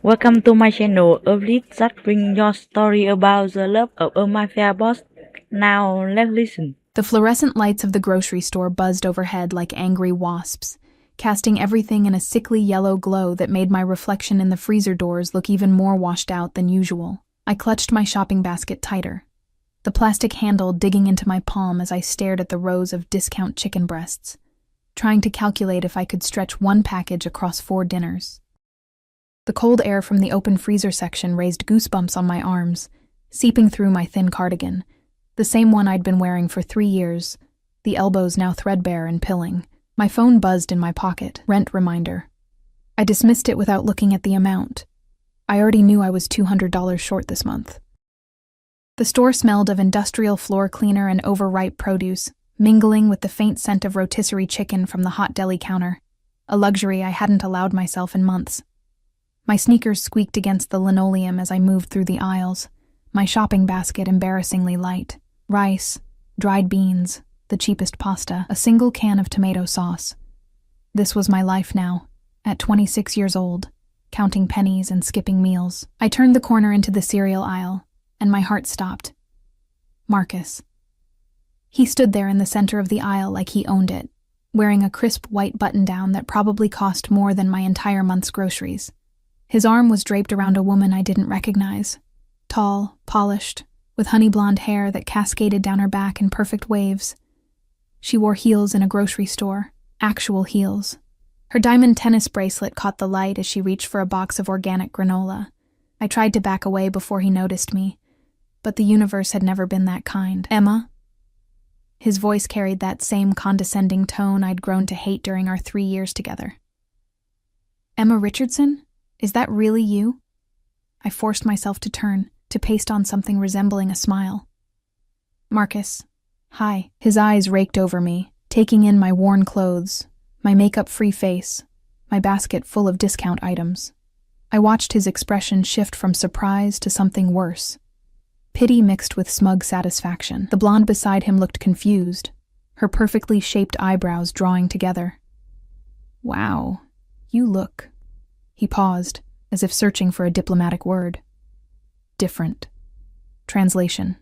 Welcome to my channel, a list that brings your story about the love of a mafia boss. Now let's listen. The fluorescent lights of the grocery store buzzed overhead like angry wasps, casting everything in a sickly yellow glow that made my reflection in the freezer doors look even more washed out than usual. I clutched my shopping basket tighter, the plastic handle digging into my palm as I stared at the rows of discount chicken breasts, trying to calculate if I could stretch one package across 4 dinners. The cold air from the open freezer section raised goosebumps on my arms, seeping through my thin cardigan, the same one I'd been wearing for 3 years, the elbows now threadbare and pilling. My phone buzzed in my pocket, rent reminder. I dismissed it without looking at the amount. I already knew I was $200 short this month. The store smelled of industrial floor cleaner and overripe produce, mingling with the faint scent of rotisserie chicken from the hot deli counter, a luxury I hadn't allowed myself in months. My sneakers squeaked against the linoleum as I moved through the aisles, my shopping basket embarrassingly light. Rice, dried beans, the cheapest pasta, a single can of tomato sauce. This was my life now, at 26 years old, counting pennies and skipping meals. I turned the corner into the cereal aisle, and my heart stopped. Marcus. He stood there in the center of the aisle like he owned it, wearing a crisp white button-down that probably cost more than my entire month's groceries. His arm was draped around a woman I didn't recognize, tall, polished, with honey blonde hair that cascaded down her back in perfect waves. She wore heels in a grocery store, actual heels. Her diamond tennis bracelet caught the light as she reached for a box of organic granola. I tried to back away before he noticed me, but the universe had never been that kind. Emma? His voice carried that same condescending tone I'd grown to hate during our 3 years together. Emma Richardson? Is that really you? I forced myself to turn, to paste on something resembling a smile. Marcus. Hi. His eyes raked over me, taking in my worn clothes, my makeup-free face, my basket full of discount items. I watched his expression shift from surprise to something worse. Pity mixed with smug satisfaction. The blonde beside him looked confused, her perfectly shaped eyebrows drawing together. Wow, you look. He paused, as if searching for a diplomatic word. Different. Translation.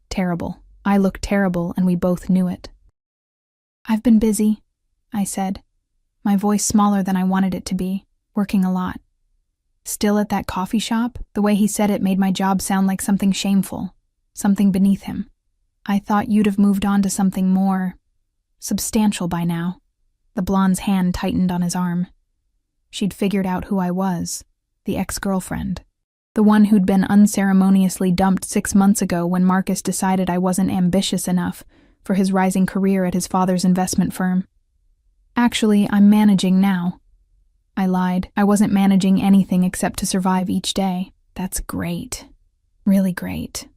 Terrible. I looked terrible, and we both knew it. I've been busy, I said, my voice smaller than I wanted it to be, working a lot. Still at that coffee shop? The way he said it made my job sound like something shameful, something beneath him. I thought you'd have moved on to something more substantial by now. The blonde's hand tightened on his arm. She'd figured out who I was, the ex-girlfriend. The one who'd been unceremoniously dumped 6 months ago when Marcus decided I wasn't ambitious enough for his rising career at his father's investment firm. Actually, I'm managing now. I lied. I wasn't managing anything except to survive each day. That's great. Really great.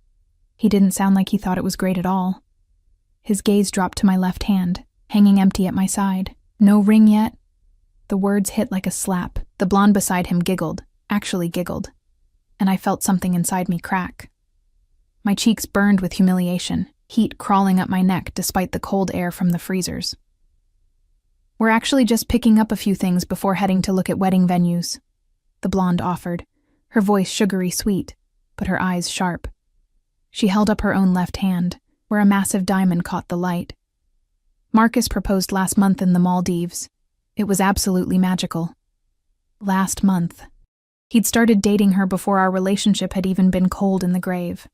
He didn't sound like he thought it was great at all. His gaze dropped to my left hand, hanging empty at my side. No ring yet? The words hit like a slap. The blonde beside him giggled, actually giggled, and I felt something inside me crack. My cheeks burned with humiliation, heat crawling up my neck despite the cold air from the freezers. We're actually just picking up a few things before heading to look at wedding venues, the blonde offered, her voice sugary sweet, but her eyes sharp. She held up her own left hand, where a massive diamond caught the light. Marcus proposed last month in the Maldives. It was absolutely magical. Last month. He'd started dating her before our relationship had even been cold in the grave.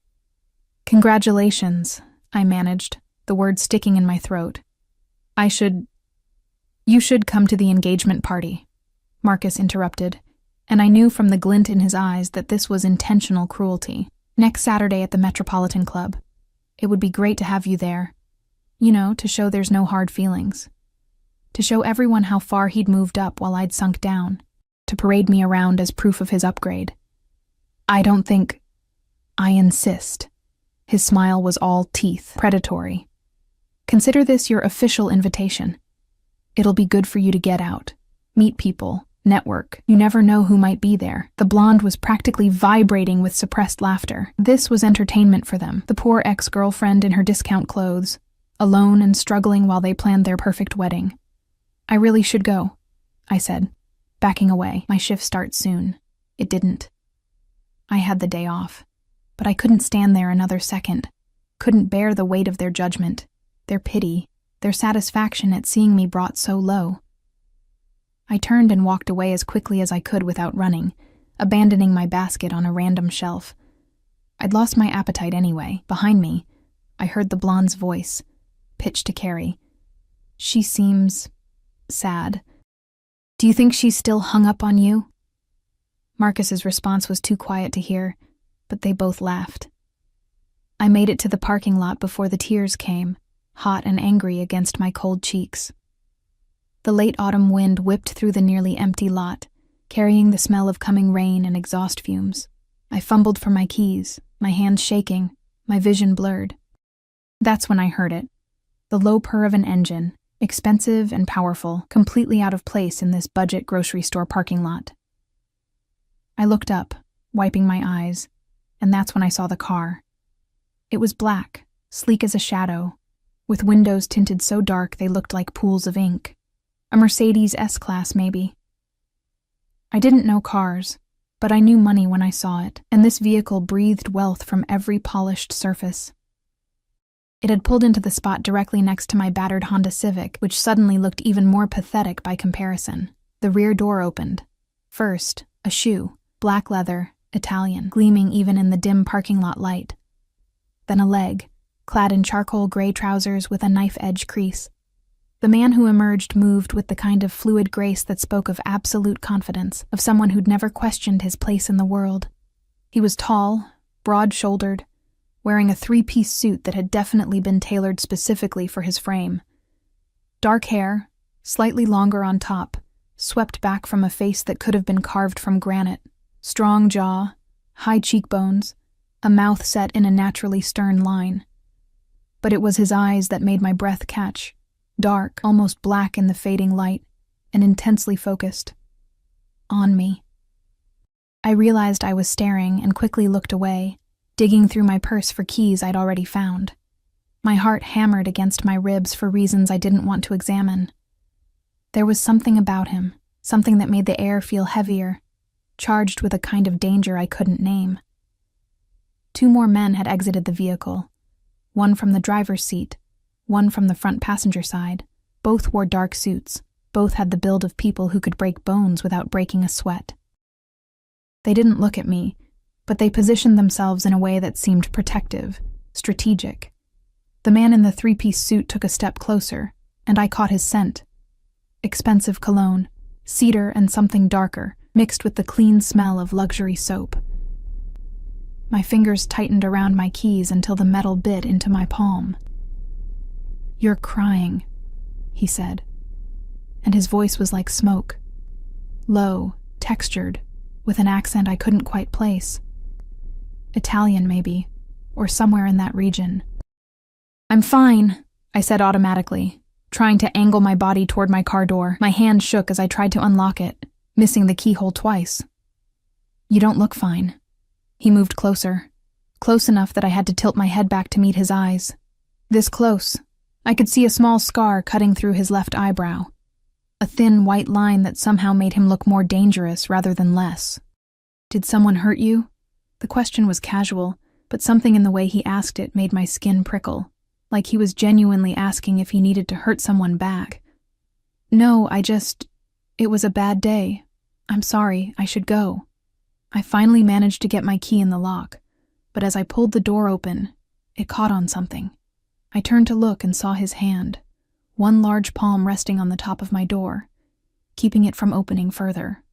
Congratulations, I managed, the words sticking in my throat. You should come to the engagement party, Marcus interrupted, and I knew from the glint in his eyes that this was intentional cruelty. Next Saturday at the Metropolitan Club. It would be great to have you there. You know, to show there's no hard feelings. To show everyone how far he'd moved up while I'd sunk down. To parade me around as proof of his upgrade. I insist. His smile was all teeth, predatory. Consider this your official invitation. It'll be good for you to get out, meet people, network. You never know who might be there. The blonde was practically vibrating with suppressed laughter. This was entertainment for them. The poor ex-girlfriend in her discount clothes, alone and struggling while they planned their perfect wedding. I really should go, I said, backing away. My shift starts soon. It didn't. I had the day off, but I couldn't stand there another second. Couldn't bear the weight of their judgment, their pity, their satisfaction at seeing me brought so low. I turned and walked away as quickly as I could without running, abandoning my basket on a random shelf. I'd lost my appetite anyway. Behind me, I heard the blonde's voice, pitched to Carrie. She seems sad. Do you think she's still hung up on you? Marcus's response was too quiet to hear, but they both laughed. I made it to the parking lot before the tears came, hot and angry against my cold cheeks. The late autumn wind whipped through the nearly empty lot, carrying the smell of coming rain and exhaust fumes. I fumbled for my keys, my hands shaking, my vision blurred. That's when I heard it. The low purr of an engine, expensive and powerful, completely out of place in this budget grocery store parking lot. I looked up, wiping my eyes, and that's when I saw the car. It was black, sleek as a shadow, with windows tinted so dark they looked like pools of ink. A Mercedes S-Class, maybe. I didn't know cars, but I knew money when I saw it, and this vehicle breathed wealth from every polished surface. It had pulled into the spot directly next to my battered Honda Civic, which suddenly looked even more pathetic by comparison. The rear door opened. First, a shoe, black leather, Italian, gleaming even in the dim parking lot light. Then a leg, clad in charcoal gray trousers with a knife-edge crease. The man who emerged moved with the kind of fluid grace that spoke of absolute confidence, of someone who'd never questioned his place in the world. He was tall, broad-shouldered, wearing a three-piece suit that had definitely been tailored specifically for his frame. Dark hair, slightly longer on top, swept back from a face that could have been carved from granite. Strong jaw, high cheekbones, a mouth set in a naturally stern line. But it was his eyes that made my breath catch, dark, almost black in the fading light, and intensely focused. On me. I realized I was staring and quickly looked away, digging through my purse for keys I'd already found. My heart hammered against my ribs for reasons I didn't want to examine. There was something about him, something that made the air feel heavier, charged with a kind of danger I couldn't name. 2 more men had exited the vehicle, one from the driver's seat, one from the front passenger side. Both wore dark suits, both had the build of people who could break bones without breaking a sweat. They didn't look at me, but they positioned themselves in a way that seemed protective, strategic. The man in the 3-piece suit took a step closer, and I caught his scent. Expensive cologne, cedar and something darker, mixed with the clean smell of luxury soap. My fingers tightened around my keys until the metal bit into my palm. "You're crying," he said, and his voice was like smoke. Low, textured, with an accent I couldn't quite place. Italian, maybe, or somewhere in that region. "I'm fine," I said automatically, trying to angle my body toward my car door. My hand shook as I tried to unlock it, missing the keyhole twice. "You don't look fine." He moved closer, close enough that I had to tilt my head back to meet his eyes. This close, I could see a small scar cutting through his left eyebrow, a thin white line that somehow made him look more dangerous rather than less. "Did someone hurt you?" The question was casual, but something in the way he asked it made my skin prickle, like he was genuinely asking if he needed to hurt someone back. "No, it was a bad day. I'm sorry, I should go." I finally managed to get my key in the lock, but as I pulled the door open, it caught on something. I turned to look and saw his hand, one large palm resting on the top of my door, keeping it from opening further.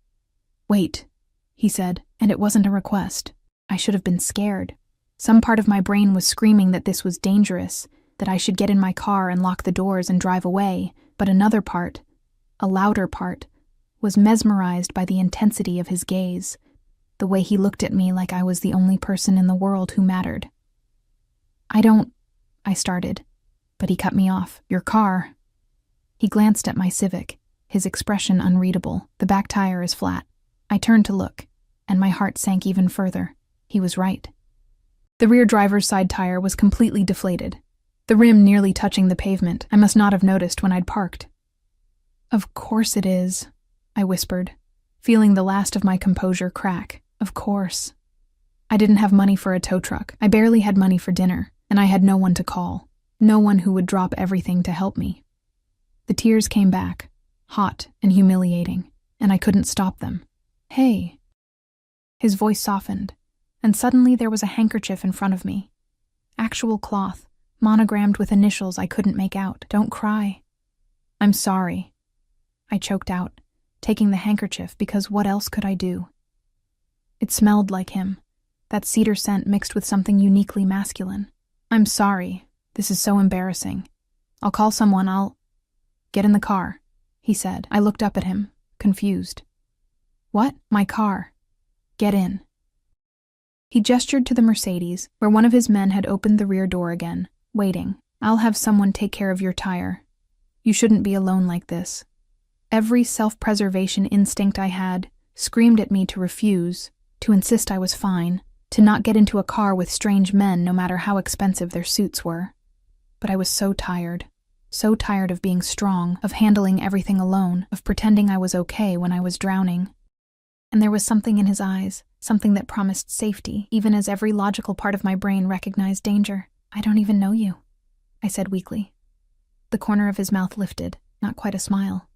"Wait," he said, and it wasn't a request. I should have been scared. Some part of my brain was screaming that this was dangerous, that I should get in my car and lock the doors and drive away, but another part, a louder part, was mesmerized by the intensity of his gaze, the way he looked at me like I was the only person in the world who mattered. I started, but he cut me off. "Your car." He glanced at my Civic, his expression unreadable. The back tire is flat. I turned to look, and my heart sank even further. He was right. The rear driver's side tire was completely deflated, the rim nearly touching the pavement. I must not have noticed when I'd parked. "Of course it is," I whispered, feeling the last of my composure crack. Of course. I didn't have money for a tow truck. I barely had money for dinner, and I had no one to call. No one who would drop everything to help me. The tears came back, hot and humiliating, and I couldn't stop them. Hey. His voice softened, and suddenly there was a handkerchief in front of me. Actual cloth, monogrammed with initials I couldn't make out. Don't cry. I'm sorry. I choked out, taking the handkerchief because what else could I do? It smelled like him, that cedar scent mixed with something uniquely masculine. I'm sorry. This is so embarrassing. I'll call someone. Get in the car, he said. I looked up at him, confused. What? My car. Get in. He gestured to the Mercedes, where one of his men had opened the rear door again, waiting. I'll have someone take care of your tire. You shouldn't be alone like this. Every self-preservation instinct I had screamed at me to refuse, to insist I was fine, to not get into a car with strange men no matter how expensive their suits were. But I was so tired of being strong, of handling everything alone, of pretending I was okay when I was drowning. And there was something in his eyes, something that promised safety, even as every logical part of my brain recognized danger. I don't even know you, I said weakly. The corner of his mouth lifted, not quite a smile.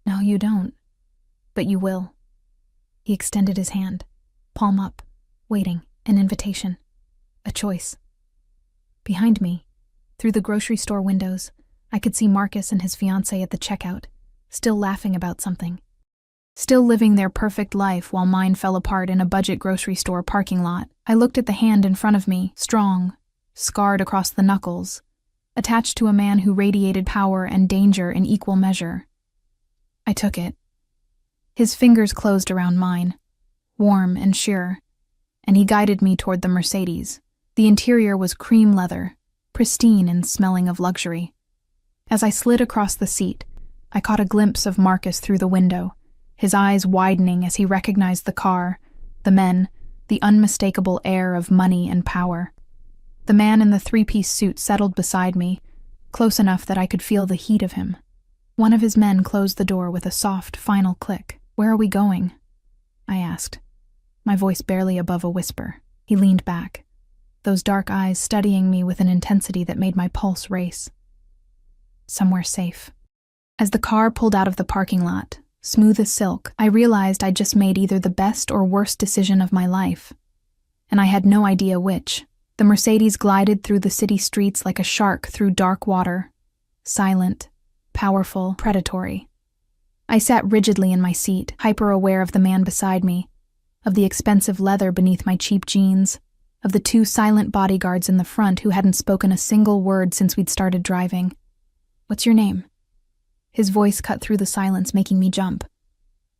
No, you don't. But you will. He extended his hand, palm up, waiting, an invitation, a choice. Behind me, through the grocery store windows, I could see Marcus and his fiancée at the checkout, still laughing about something. Still living their perfect life while mine fell apart in a budget grocery store parking lot. I looked at the hand in front of me, strong, scarred across the knuckles, attached to a man who radiated power and danger in equal measure. I took it. His fingers closed around mine, warm and sure, and he guided me toward the Mercedes. The interior was cream leather, pristine and smelling of luxury. As I slid across the seat, I caught a glimpse of Marcus through the window, his eyes widening as he recognized the car, the men, the unmistakable air of money and power. The man in the three-piece suit settled beside me, close enough that I could feel the heat of him. One of his men closed the door with a soft, final click. Where are we going? I asked, my voice barely above a whisper. He leaned back, those dark eyes studying me with an intensity that made my pulse race. Somewhere safe. As the car pulled out of the parking lot, smooth as silk, I realized I'd just made either the best or worst decision of my life. And I had no idea which. The Mercedes glided through the city streets like a shark through dark water. Silent, powerful, predatory. I sat rigidly in my seat, hyper-aware of the man beside me, of the expensive leather beneath my cheap jeans, of the two silent bodyguards in the front who hadn't spoken a single word since we'd started driving. What's your name? His voice cut through the silence, making me jump.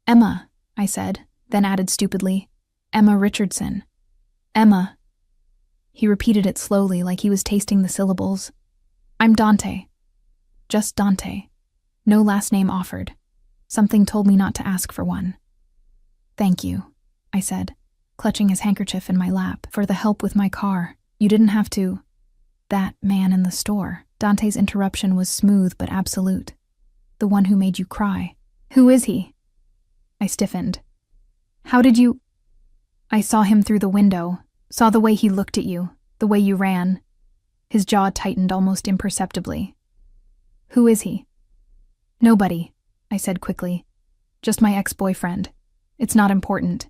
Emma, I said, then added stupidly, Emma Richardson. Emma. He repeated it slowly, like he was tasting the syllables. I'm Dante. Just Dante. No last name offered. Something told me not to ask for one. Thank you, I said, clutching his handkerchief in my lap, for the help with my car. You didn't have to. That man in the store. Dante's interruption was smooth but absolute. The one who made you cry. Who is he? I stiffened. How did you... I saw him through the window, saw the way he looked at you, the way you ran. His jaw tightened almost imperceptibly. Who is he? Nobody, I said quickly. Just my ex-boyfriend. It's not important.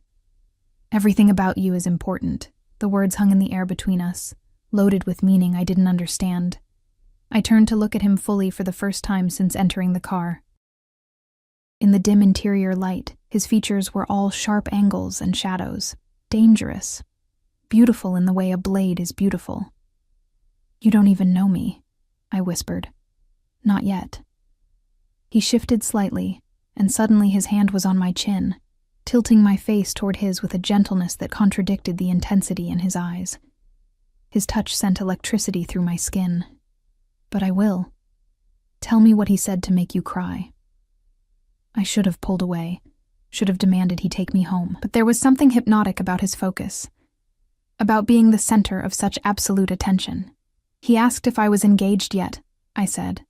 Everything about you is important. The words hung in the air between us, loaded with meaning I didn't understand. I turned to look at him fully for the first time since entering the car. In the dim interior light, his features were all sharp angles and shadows. Dangerous. Beautiful in the way a blade is beautiful. You don't even know me, I whispered. Not yet. He shifted slightly, and suddenly his hand was on my chin, tilting my face toward his with a gentleness that contradicted the intensity in his eyes. His touch sent electricity through my skin. But I will. Tell me what he said to make you cry. I should have pulled away, should have demanded he take me home, but there was something hypnotic about his focus, about being the center of such absolute attention. He asked if I was engaged yet, I said,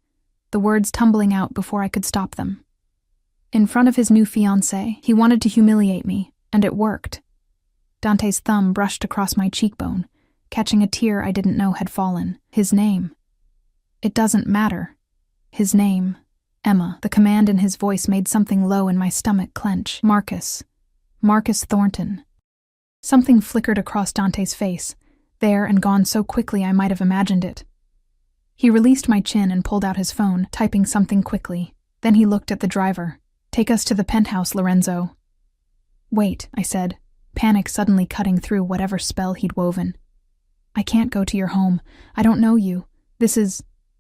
the words tumbling out before I could stop them. In front of his new fiancée, he wanted to humiliate me, and it worked. Dante's thumb brushed across my cheekbone, catching a tear I didn't know had fallen. His name. It doesn't matter. His name. Emma. The command in his voice made something low in my stomach clench. Marcus. Marcus Thornton. Something flickered across Dante's face, there and gone so quickly I might have imagined it. He released my chin and pulled out his phone, typing something quickly. Then he looked at the driver. "Take us to the penthouse, Lorenzo." "Wait," I said, panic suddenly cutting through whatever spell he'd woven. "I can't go to your home. I don't know you.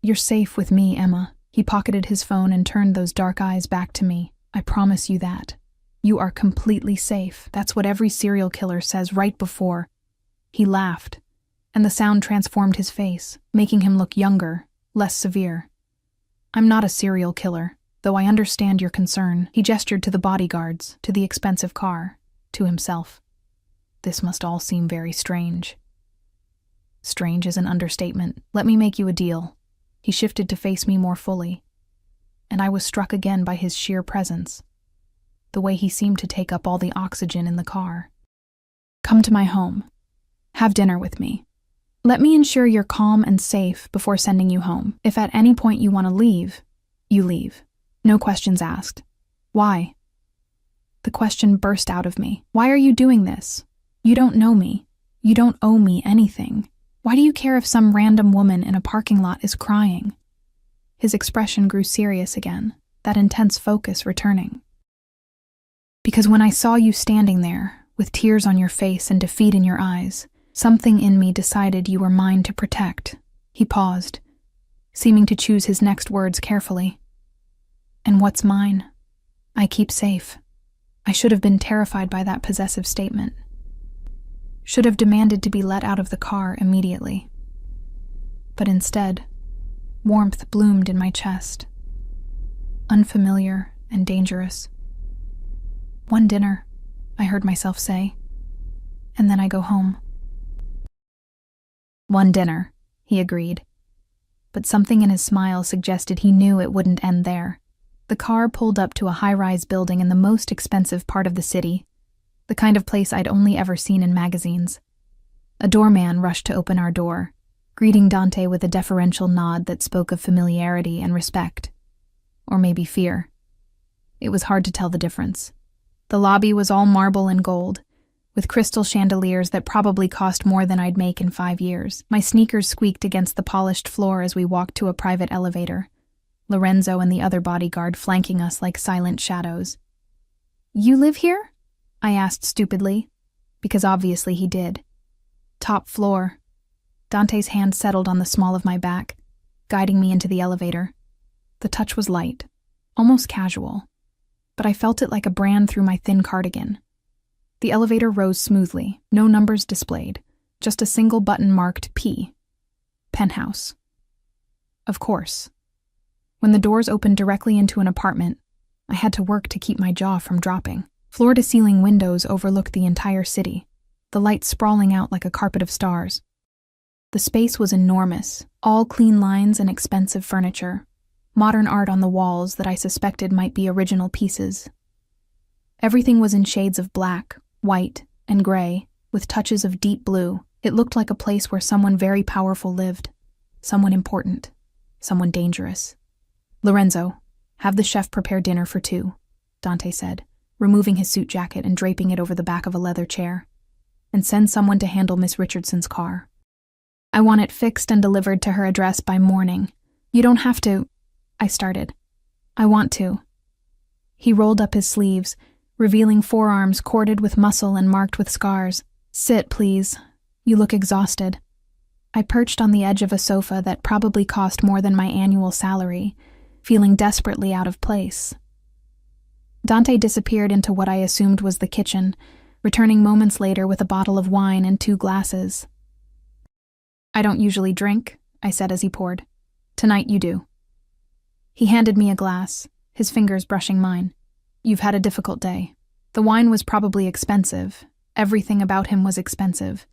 You're safe with me, Emma." He pocketed his phone and turned those dark eyes back to me. "I promise you that. You are completely safe. That's what every serial killer says right before." He laughed, and the sound transformed his face, making him look younger, less severe. "I'm not a serial killer, though I understand your concern." He gestured to the bodyguards, to the expensive car, to himself. "This must all seem very strange." "Strange is an understatement. Let me make you a deal." He shifted to face me more fully, and I was struck again by his sheer presence, the way he seemed to take up all the oxygen in the car. "Come to my home. Have dinner with me. Let me ensure you're calm and safe before sending you home. If at any point you want to leave, you leave. No questions asked." "Why?" The question burst out of me. "Why are you doing this? You don't know me. You don't owe me anything. Why do you care if some random woman in a parking lot is crying?" His expression grew serious again, that intense focus returning. "Because when I saw you standing there, with tears on your face and defeat in your eyes, something in me decided you were mine to protect." He paused, seeming to choose his next words carefully. "And what's mine, I keep safe." I should have been terrified by that possessive statement. Should have demanded to be let out of the car immediately. But instead, warmth bloomed in my chest. Unfamiliar and dangerous. "One dinner," I heard myself say, "and then I go home." "One dinner," he agreed. But something in his smile suggested he knew it wouldn't end there. The car pulled up to a high-rise building in the most expensive part of the city, the kind of place I'd only ever seen in magazines. A doorman rushed to open our door, greeting Dante with a deferential nod that spoke of familiarity and respect. Or maybe fear. It was hard to tell the difference. The lobby was all marble and gold, with crystal chandeliers that probably cost more than I'd make in 5 years. My sneakers squeaked against the polished floor as we walked to a private elevator, Lorenzo and the other bodyguard flanking us like silent shadows. "You live here?" I asked stupidly, because obviously he did. "Top floor." Dante's hand settled on the small of my back, guiding me into the elevator. The touch was light, almost casual, but I felt it like a brand through my thin cardigan. The elevator rose smoothly, no numbers displayed, just a single button marked P. Penthouse. Of course. When the doors opened directly into an apartment, I had to work to keep my jaw from dropping. Floor-to-ceiling windows overlooked the entire city, the light sprawling out like a carpet of stars. The space was enormous, all clean lines and expensive furniture, modern art on the walls that I suspected might be original pieces. Everything was in shades of black, white, and gray, with touches of deep blue. It looked like a place where someone very powerful lived, someone important, someone dangerous. "Lorenzo, have the chef prepare dinner for 2, Dante said, removing his suit jacket and draping it over the back of a leather chair. "And send someone to handle Miss Richardson's car. I want it fixed and delivered to her address by morning. You don't have to—" I started. "I want to." He rolled up his sleeves, revealing forearms corded with muscle and marked with scars. "Sit, please. You look exhausted." I perched on the edge of a sofa that probably cost more than my annual salary, feeling desperately out of place. Dante disappeared into what I assumed was the kitchen, returning moments later with a bottle of wine and 2 glasses. "I don't usually drink," I said as he poured. "Tonight you do." He handed me a glass, his fingers brushing mine. "You've had a difficult day." The wine was probably expensive. Everything about him was expensive,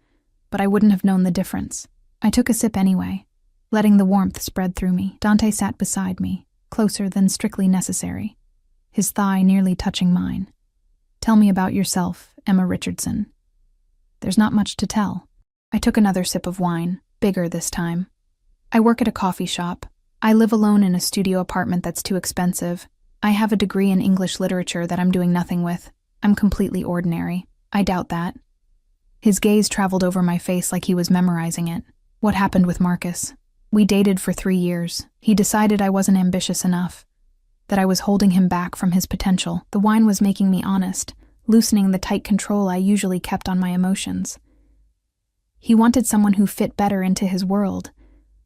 but I wouldn't have known the difference. I took a sip anyway, letting the warmth spread through me. Dante sat beside me, closer than strictly necessary. his thigh nearly touching mine. "Tell me about yourself, Emma Richardson." "There's not much to tell." I took another sip of wine, bigger this time. "I work at a coffee shop. I live alone in a studio apartment that's too expensive. I have a degree in English literature that I'm doing nothing with. I'm completely ordinary. I doubt that." His gaze traveled over my face like he was memorizing it. "What happened with Marcus?" "We dated for 3 years. He decided I wasn't ambitious enough, that I was holding him back from his potential. The wine was making me honest, loosening the tight control I usually kept on my emotions. He wanted someone who fit better into his world,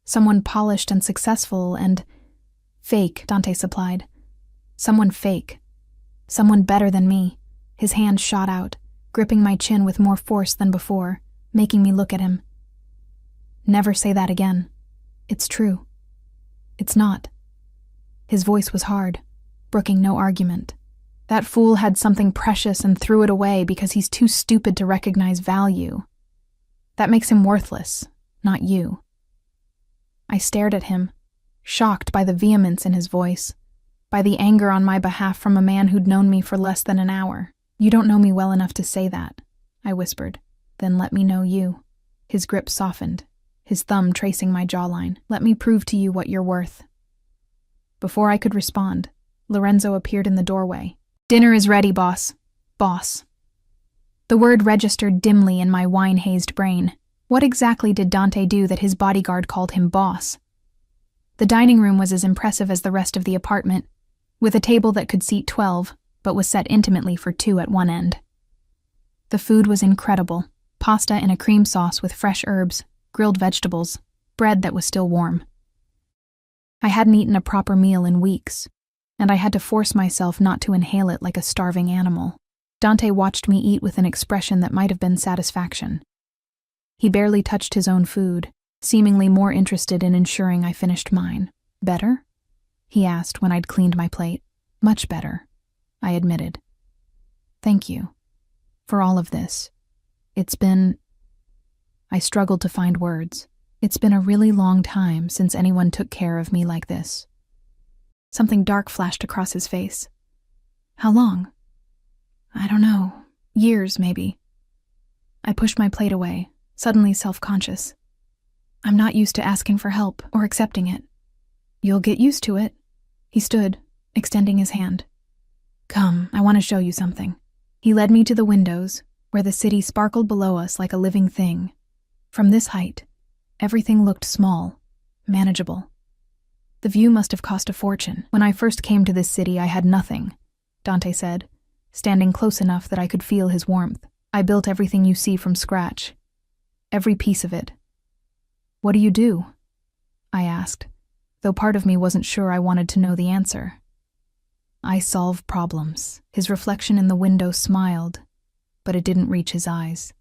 someone polished and successful and fake, Dante supplied. Someone fake. Someone better than me. His hand shot out, gripping my chin with more force than before, making me look at him. "Never say that again. It's true." "It's not." His voice was hard, brooking no argument. "That fool had something precious and threw it away because he's too stupid to recognize value. That makes him worthless, not you." I stared at him, shocked by the vehemence in his voice, by the anger on my behalf from a man who'd known me for less than an hour. "You don't know me well enough to say that," I whispered. "Then let me know you." His grip softened, his thumb tracing my jawline. "Let me prove to you what you're worth." Before I could respond, Lorenzo appeared in the doorway. "Dinner is ready, boss." Boss. The word registered dimly in my wine-hazed brain. What exactly did Dante do that his bodyguard called him boss? The dining room was as impressive as the rest of the apartment, with a table that could seat 12, but was set intimately for 2 at one end. The food was incredible. Pasta in a cream sauce with fresh herbs, grilled vegetables, bread that was still warm. I hadn't eaten a proper meal in weeks, and I had to force myself not to inhale it like a starving animal. Dante watched me eat with an expression that might have been satisfaction. He barely touched his own food, seemingly more interested in ensuring I finished mine. "Better?" he asked when I'd cleaned my plate. "Much better," I admitted. "Thank you for all of this. It's been..." I struggled to find words. "It's been a really long time since anyone took care of me like this." Something dark flashed across his face. "How long?" "I don't know. Years, maybe." I pushed my plate away, suddenly self-conscious. "I'm not used to asking for help or accepting it." "You'll get used to it." He stood, extending his hand. "Come, I want to show you something." He led me to the windows, where the city sparkled below us like a living thing. From this height, everything looked small, manageable. The view must have cost a fortune. "When I first came to this city, I had nothing," Dante said, standing close enough that I could feel his warmth. "I built everything you see from scratch. Every piece of it." "What do you do?" I asked, though part of me wasn't sure I wanted to know the answer. "I solve problems." His reflection in the window smiled, but it didn't reach his eyes.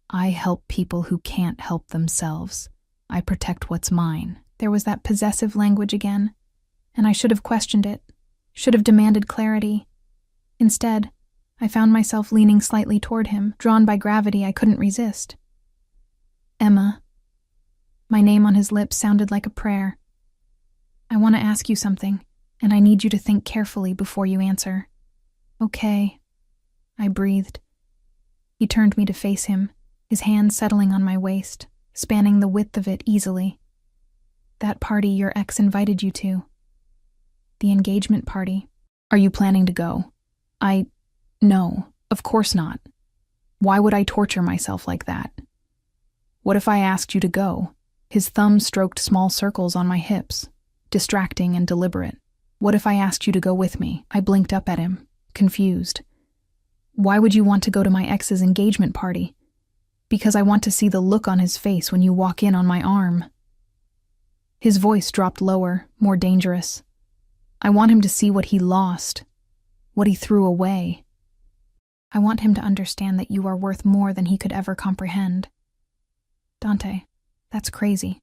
"I help people who can't help themselves. I protect what's mine." There was that possessive language again, and I should have questioned it, should have demanded clarity. Instead, I found myself leaning slightly toward him, drawn by gravity I couldn't resist. "Emma." My name on his lips sounded like a prayer. "I want to ask you something, and I need you to think carefully before you answer." "Okay," I breathed. He turned me to face him, his hand settling on my waist, spanning the width of it easily. "That party your ex invited you to. The engagement party. Are you planning to go?" No, of course not. Why would I torture myself like that? "What if I asked you to go?" His thumb stroked small circles on my hips, distracting and deliberate. "What if I asked you to go with me?" I blinked up at him, confused. "Why would you want to go to my ex's engagement party?" "Because I want to see the look on his face when you walk in on my arm." His voice dropped lower, more dangerous. "I want him to see what he lost, what he threw away. I want him to understand that you are worth more than he could ever comprehend." "Dante, that's crazy.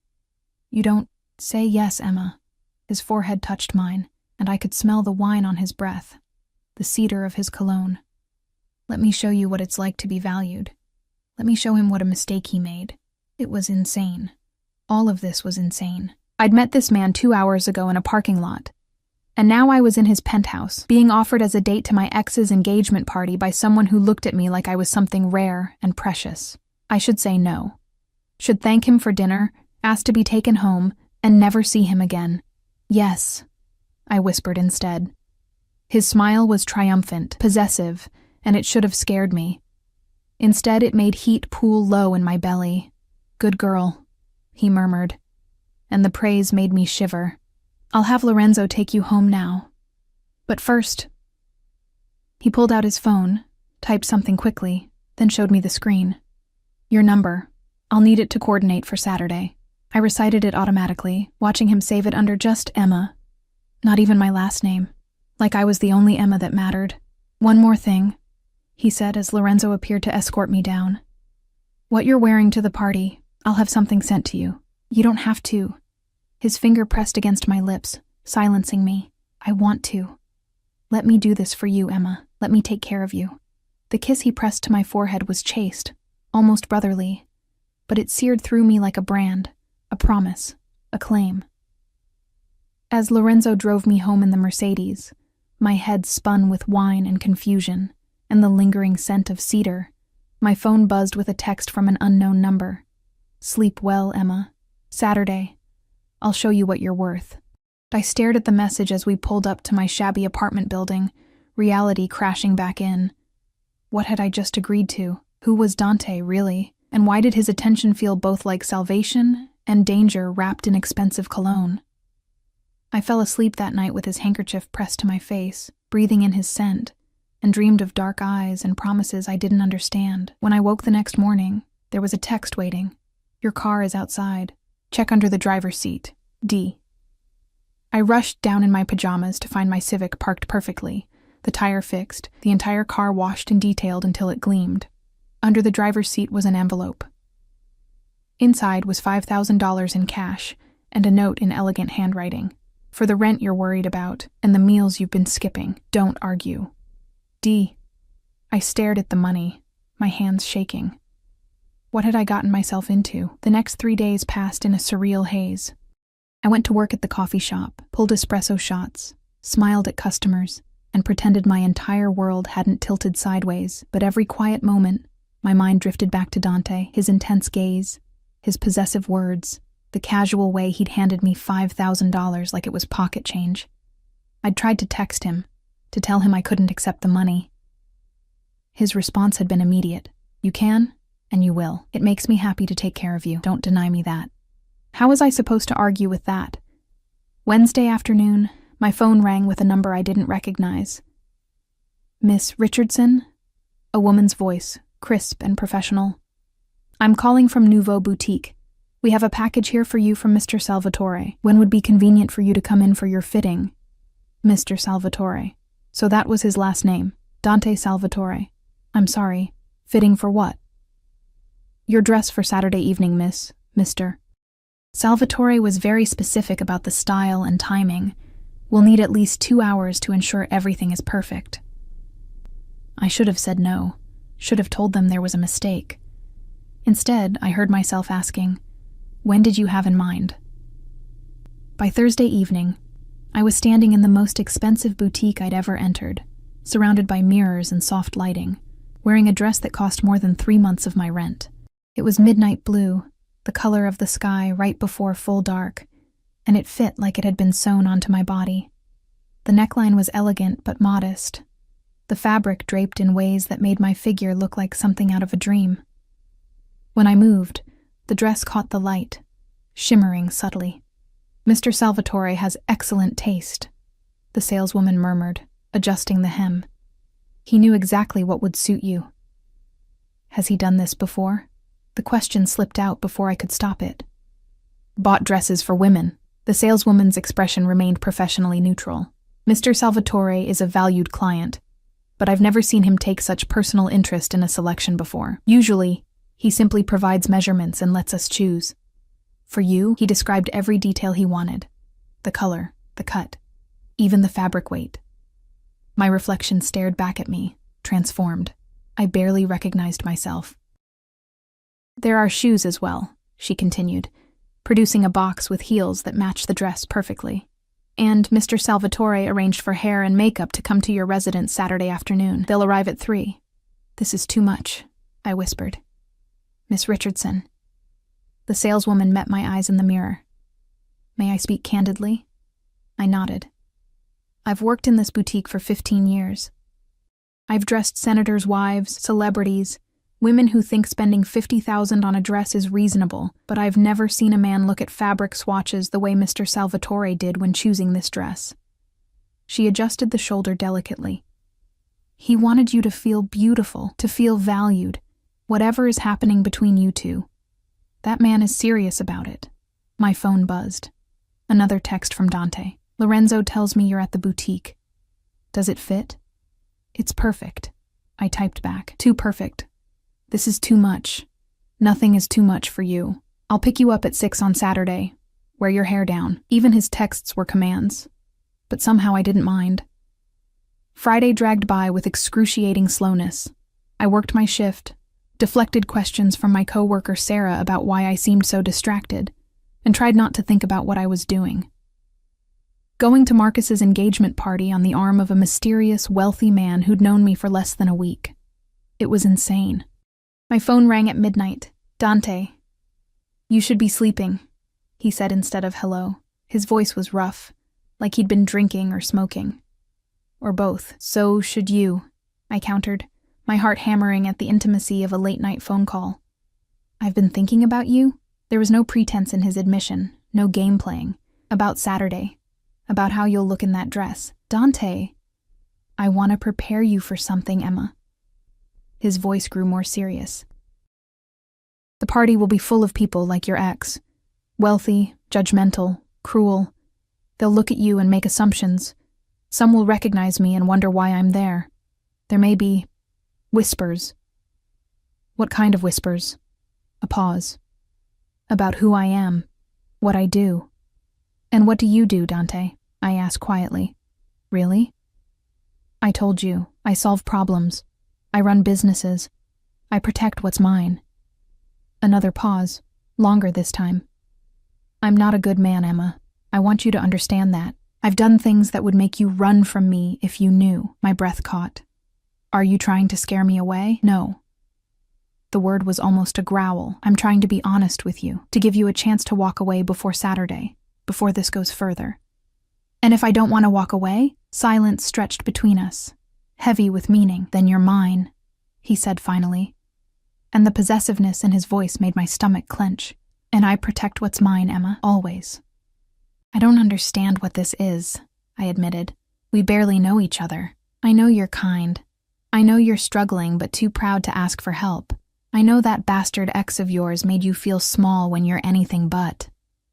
You don't..." "Say yes, Emma." His forehead touched mine, and I could smell the wine on his breath, the cedar of his cologne. "Let me show you what it's like to be valued. Let me show him what a mistake he made." It was insane. All of this was insane. I'd met this man 2 hours ago in a parking lot. And now I was in his penthouse, being offered as a date to my ex's engagement party by someone who looked at me like I was something rare and precious. I should say no. Should thank him for dinner, ask to be taken home, and never see him again. Yes, I whispered instead. His smile was triumphant, possessive, and it should have scared me. Instead, it made heat pool low in my belly. Good girl, he murmured, and the praise made me shiver. I'll have Lorenzo take you home now. But first, he pulled out his phone, typed something quickly, then showed me the screen. Your number. I'll need it to coordinate for Saturday. I recited it automatically, watching him save it under just Emma. Not even my last name. Like I was the only Emma that mattered. One more thing, he said as Lorenzo appeared to escort me down. What you're wearing to the party, I'll have something sent to you. You don't have to. His finger pressed against my lips, silencing me. I want to. Let me do this for you, Emma. Let me take care of you. The kiss he pressed to my forehead was chaste, almost brotherly, but it seared through me like a brand, a promise, a claim. As Lorenzo drove me home in the Mercedes, my head spun with wine and confusion, and the lingering scent of cedar. My phone buzzed with a text from an unknown number. Sleep well, Emma. Saturday. I'll show you what you're worth. I stared at the message as we pulled up to my shabby apartment building, reality crashing back in. What had I just agreed to? Who was Dante, really? And why did his attention feel both like salvation and danger wrapped in expensive cologne? I fell asleep that night with his handkerchief pressed to my face, breathing in his scent, and dreamed of dark eyes and promises I didn't understand. When I woke the next morning, there was a text waiting. Your car is outside. Check under the driver's seat. D. I rushed down in my pajamas to find my Civic parked perfectly, the tire fixed, the entire car washed and detailed until it gleamed. Under the driver's seat was an envelope. Inside was $5,000 in cash and a note in elegant handwriting. For the rent you're worried about and the meals you've been skipping, don't argue. D. I stared at the money, my hands shaking. What had I gotten myself into? The next 3 days passed in a surreal haze. I went to work at the coffee shop, pulled espresso shots, smiled at customers, and pretended my entire world hadn't tilted sideways, but every quiet moment, my mind drifted back to Dante, his intense gaze, his possessive words, the casual way he'd handed me $5,000 like it was pocket change. I'd tried to text him, to tell him I couldn't accept the money. His response had been immediate. You can, and you will. It makes me happy to take care of you. Don't deny me that. How was I supposed to argue with that? Wednesday afternoon, my phone rang with a number I didn't recognize. Miss Richardson? A woman's voice, crisp and professional. I'm calling from Nouveau Boutique. We have a package here for you from Mr. Salvatore. When would be convenient for you to come in for your fitting? Mr. Salvatore. So that was his last name, Dante Salvatore. I'm sorry. Fitting for what? Your dress for Saturday evening, Mr. Salvatore was very specific about the style and timing. We'll need at least 2 hours to ensure everything is perfect. I should have said no, should have told them there was a mistake. Instead, I heard myself asking, when did you have in mind? By Thursday evening, I was standing in the most expensive boutique I'd ever entered, surrounded by mirrors and soft lighting, wearing a dress that cost more than 3 months of my rent. It was midnight blue, the color of the sky right before full dark, and it fit like it had been sewn onto my body. The neckline was elegant but modest, the fabric draped in ways that made my figure look like something out of a dream. When I moved, the dress caught the light, shimmering subtly. Mr. Salvatore has excellent taste, the saleswoman murmured, adjusting the hem. He knew exactly what would suit you. Has he done this before? The question slipped out before I could stop it. Bought dresses for women. The saleswoman's expression remained professionally neutral. Mr. Salvatore is a valued client, but I've never seen him take such personal interest in a selection before. Usually, he simply provides measurements and lets us choose. For you, he described every detail he wanted. The color, the cut, even the fabric weight. My reflection stared back at me, transformed. I barely recognized myself. There are shoes as well, she continued, producing a box with heels that matched the dress perfectly. And Mr. Salvatore arranged for hair and makeup to come to your residence Saturday afternoon. They'll arrive at 3. This is too much, I whispered. Miss Richardson. The saleswoman met my eyes in the mirror. May I speak candidly? I nodded. I've worked in this boutique for 15 years. I've dressed senators' wives, celebrities, women who think spending $50,000 on a dress is reasonable, but I've never seen a man look at fabric swatches the way Mr. Salvatore did when choosing this dress. She adjusted the shoulder delicately. He wanted you to feel beautiful, to feel valued, whatever is happening between you two. That man is serious about it. My phone buzzed. Another text from Dante. Lorenzo tells me you're at the boutique. Does it fit? It's perfect. I typed back. Too perfect. This is too much. Nothing is too much for you. I'll pick you up at 6 on Saturday. Wear your hair down. Even his texts were commands. But somehow I didn't mind. Friday dragged by with excruciating slowness. I worked my shift, deflected questions from my coworker Sarah about why I seemed so distracted, and tried not to think about what I was doing. Going to Marcus's engagement party on the arm of a mysterious, wealthy man who'd known me for less than a week. It was insane. My phone rang at midnight. Dante. You should be sleeping, he said instead of hello. His voice was rough, like he'd been drinking or smoking. Or both. So should you, I countered, my heart hammering at the intimacy of a late-night phone call. I've been thinking about you. There was no pretense in his admission, no game playing. About Saturday. About how you'll look in that dress. Dante, I want to prepare you for something, Emma. His voice grew more serious. The party will be full of people like your ex. Wealthy, judgmental, cruel. They'll look at you and make assumptions. Some will recognize me and wonder why I'm there. There may be whispers. What kind of whispers? A pause. About who I am, what I do. And what do you do, Dante? I asked quietly. Really? I told you, I solve problems. I run businesses. I protect what's mine. Another pause, longer this time. I'm not a good man, Emma. I want you to understand that. I've done things that would make you run from me if you knew. My breath caught. Are you trying to scare me away? No. The word was almost a growl. I'm trying to be honest with you, to give you a chance to walk away before Saturday, before this goes further. And if I don't want to walk away, silence stretched between us, heavy with meaning. Then you're mine, he said finally. And the possessiveness in his voice made my stomach clench. And I protect what's mine, Emma, always. I don't understand what this is, I admitted. We barely know each other. I know you're kind. I know you're struggling but too proud to ask for help. I know that bastard ex of yours made you feel small when you're anything but.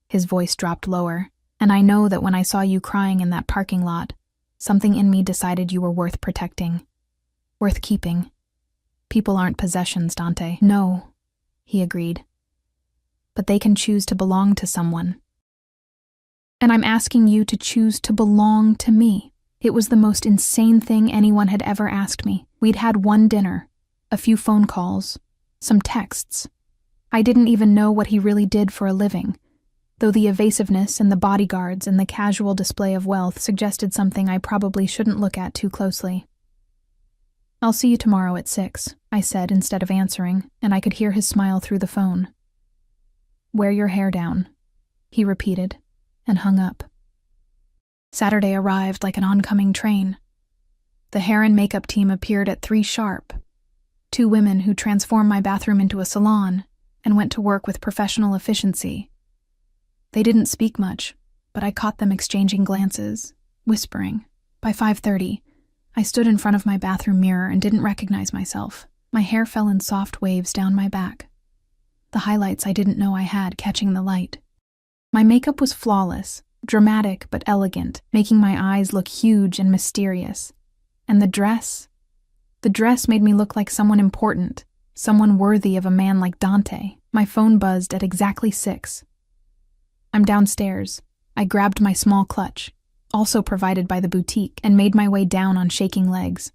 His voice dropped lower, and I know that when I saw you crying in that parking lot, something in me decided you were worth protecting, worth keeping. People aren't possessions, Dante. No, he agreed. But they can choose to belong to someone. And I'm asking you to choose to belong to me. It was the most insane thing anyone had ever asked me. We'd had one dinner, a few phone calls, some texts. I didn't even know what he really did for a living, though the evasiveness and the bodyguards and the casual display of wealth suggested something I probably shouldn't look at too closely. I'll see you tomorrow at 6, I said instead of answering, and I could hear his smile through the phone. Wear your hair down, he repeated, and hung up. Saturday arrived like an oncoming train. The hair and makeup team appeared at 3 sharp. 2 women who transformed my bathroom into a salon and went to work with professional efficiency. They didn't speak much, but I caught them exchanging glances, whispering. By 5:30, I stood in front of my bathroom mirror and didn't recognize myself. My hair fell in soft waves down my back, the highlights I didn't know I had catching the light. My makeup was flawless, dramatic but elegant, making my eyes look huge and mysterious. And the dress made me look like someone important, someone worthy of a man like Dante. My phone buzzed at exactly 6. I'm downstairs. I grabbed my small clutch, also provided by the boutique, and made my way down on shaking legs.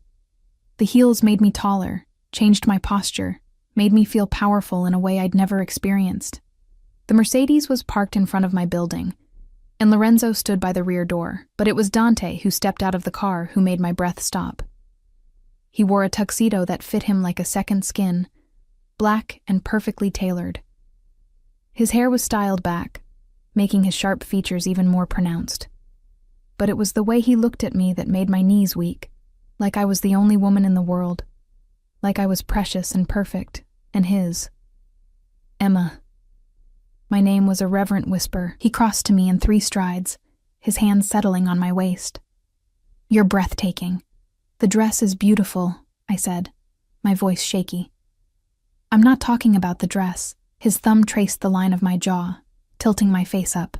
The heels made me taller, changed my posture, made me feel powerful in a way I'd never experienced. The Mercedes was parked in front of my building, and Lorenzo stood by the rear door, but it was Dante who stepped out of the car who made my breath stop. He wore a tuxedo that fit him like a second skin, black and perfectly tailored. His hair was styled back, making his sharp features even more pronounced. But it was the way he looked at me that made my knees weak, like I was the only woman in the world, like I was precious and perfect, and his. Emma. My name was a reverent whisper. He crossed to me in 3 strides, his hand settling on my waist. You're breathtaking. The dress is beautiful, I said, my voice shaky. I'm not talking about the dress. His thumb traced the line of my jaw, tilting my face up.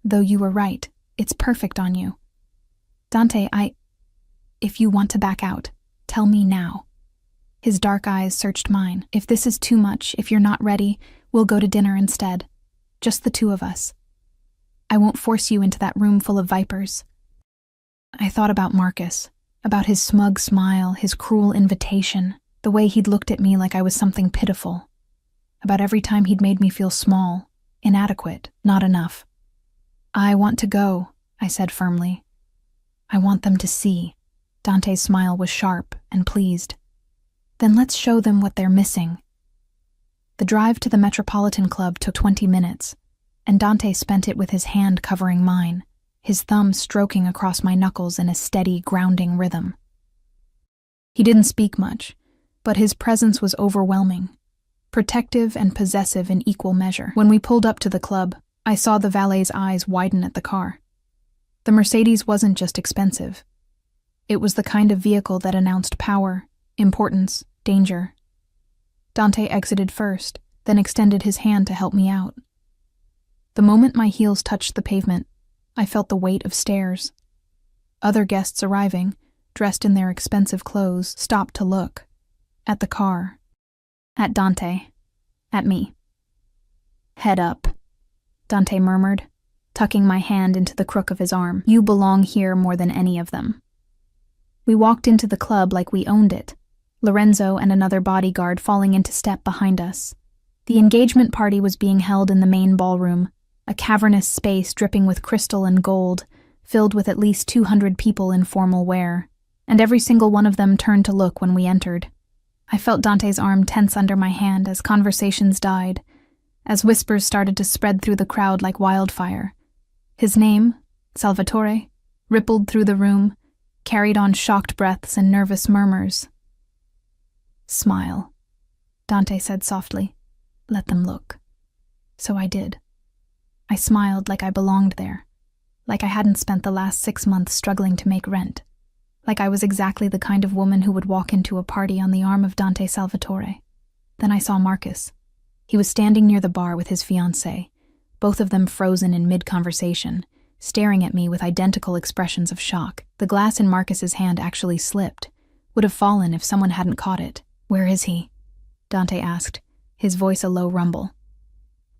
Though you were right, it's perfect on you. Dante, if you want to back out, tell me now. His dark eyes searched mine. If this is too much, if you're not ready, we'll go to dinner instead. Just the 2 of us. I won't force you into that room full of vipers. I thought about Marcus, about his smug smile, his cruel invitation, the way he'd looked at me like I was something pitiful, about every time he'd made me feel small, inadequate, not enough. I want to go, I said firmly. I want them to see. Dante's smile was sharp and pleased. Then let's show them what they're missing. The drive to the Metropolitan Club took 20 minutes, and Dante spent it with his hand covering mine, his thumb stroking across my knuckles in a steady, grounding rhythm. He didn't speak much, but his presence was overwhelming, protective and possessive in equal measure. When we pulled up to the club, I saw the valet's eyes widen at the car. The Mercedes wasn't just expensive. It was the kind of vehicle that announced power, importance, danger. Dante exited first, then extended his hand to help me out. The moment my heels touched the pavement, I felt the weight of stairs. Other guests arriving, dressed in their expensive clothes, stopped to look. At the car. At Dante. At me. Head up, Dante murmured, tucking my hand into the crook of his arm. You belong here more than any of them. We walked into the club like we owned it, Lorenzo and another bodyguard falling into step behind us. The engagement party was being held in the main ballroom, a cavernous space dripping with crystal and gold, filled with at least 200 people in formal wear, and every single one of them turned to look when we entered. I felt Dante's arm tense under my hand as conversations died, as whispers started to spread through the crowd like wildfire. His name, Salvatore, rippled through the room, carried on shocked breaths and nervous murmurs. Smile, Dante said softly. Let them look. So I did. I smiled like I belonged there, like I hadn't spent the last 6 months struggling to make rent, like I was exactly the kind of woman who would walk into a party on the arm of Dante Salvatore. Then I saw Marcus. He was standing near the bar with his fiancée, both of them frozen in mid-conversation, staring at me with identical expressions of shock. The glass in Marcus's hand actually slipped, would have fallen if someone hadn't caught it. Where is he? Dante asked, his voice a low rumble.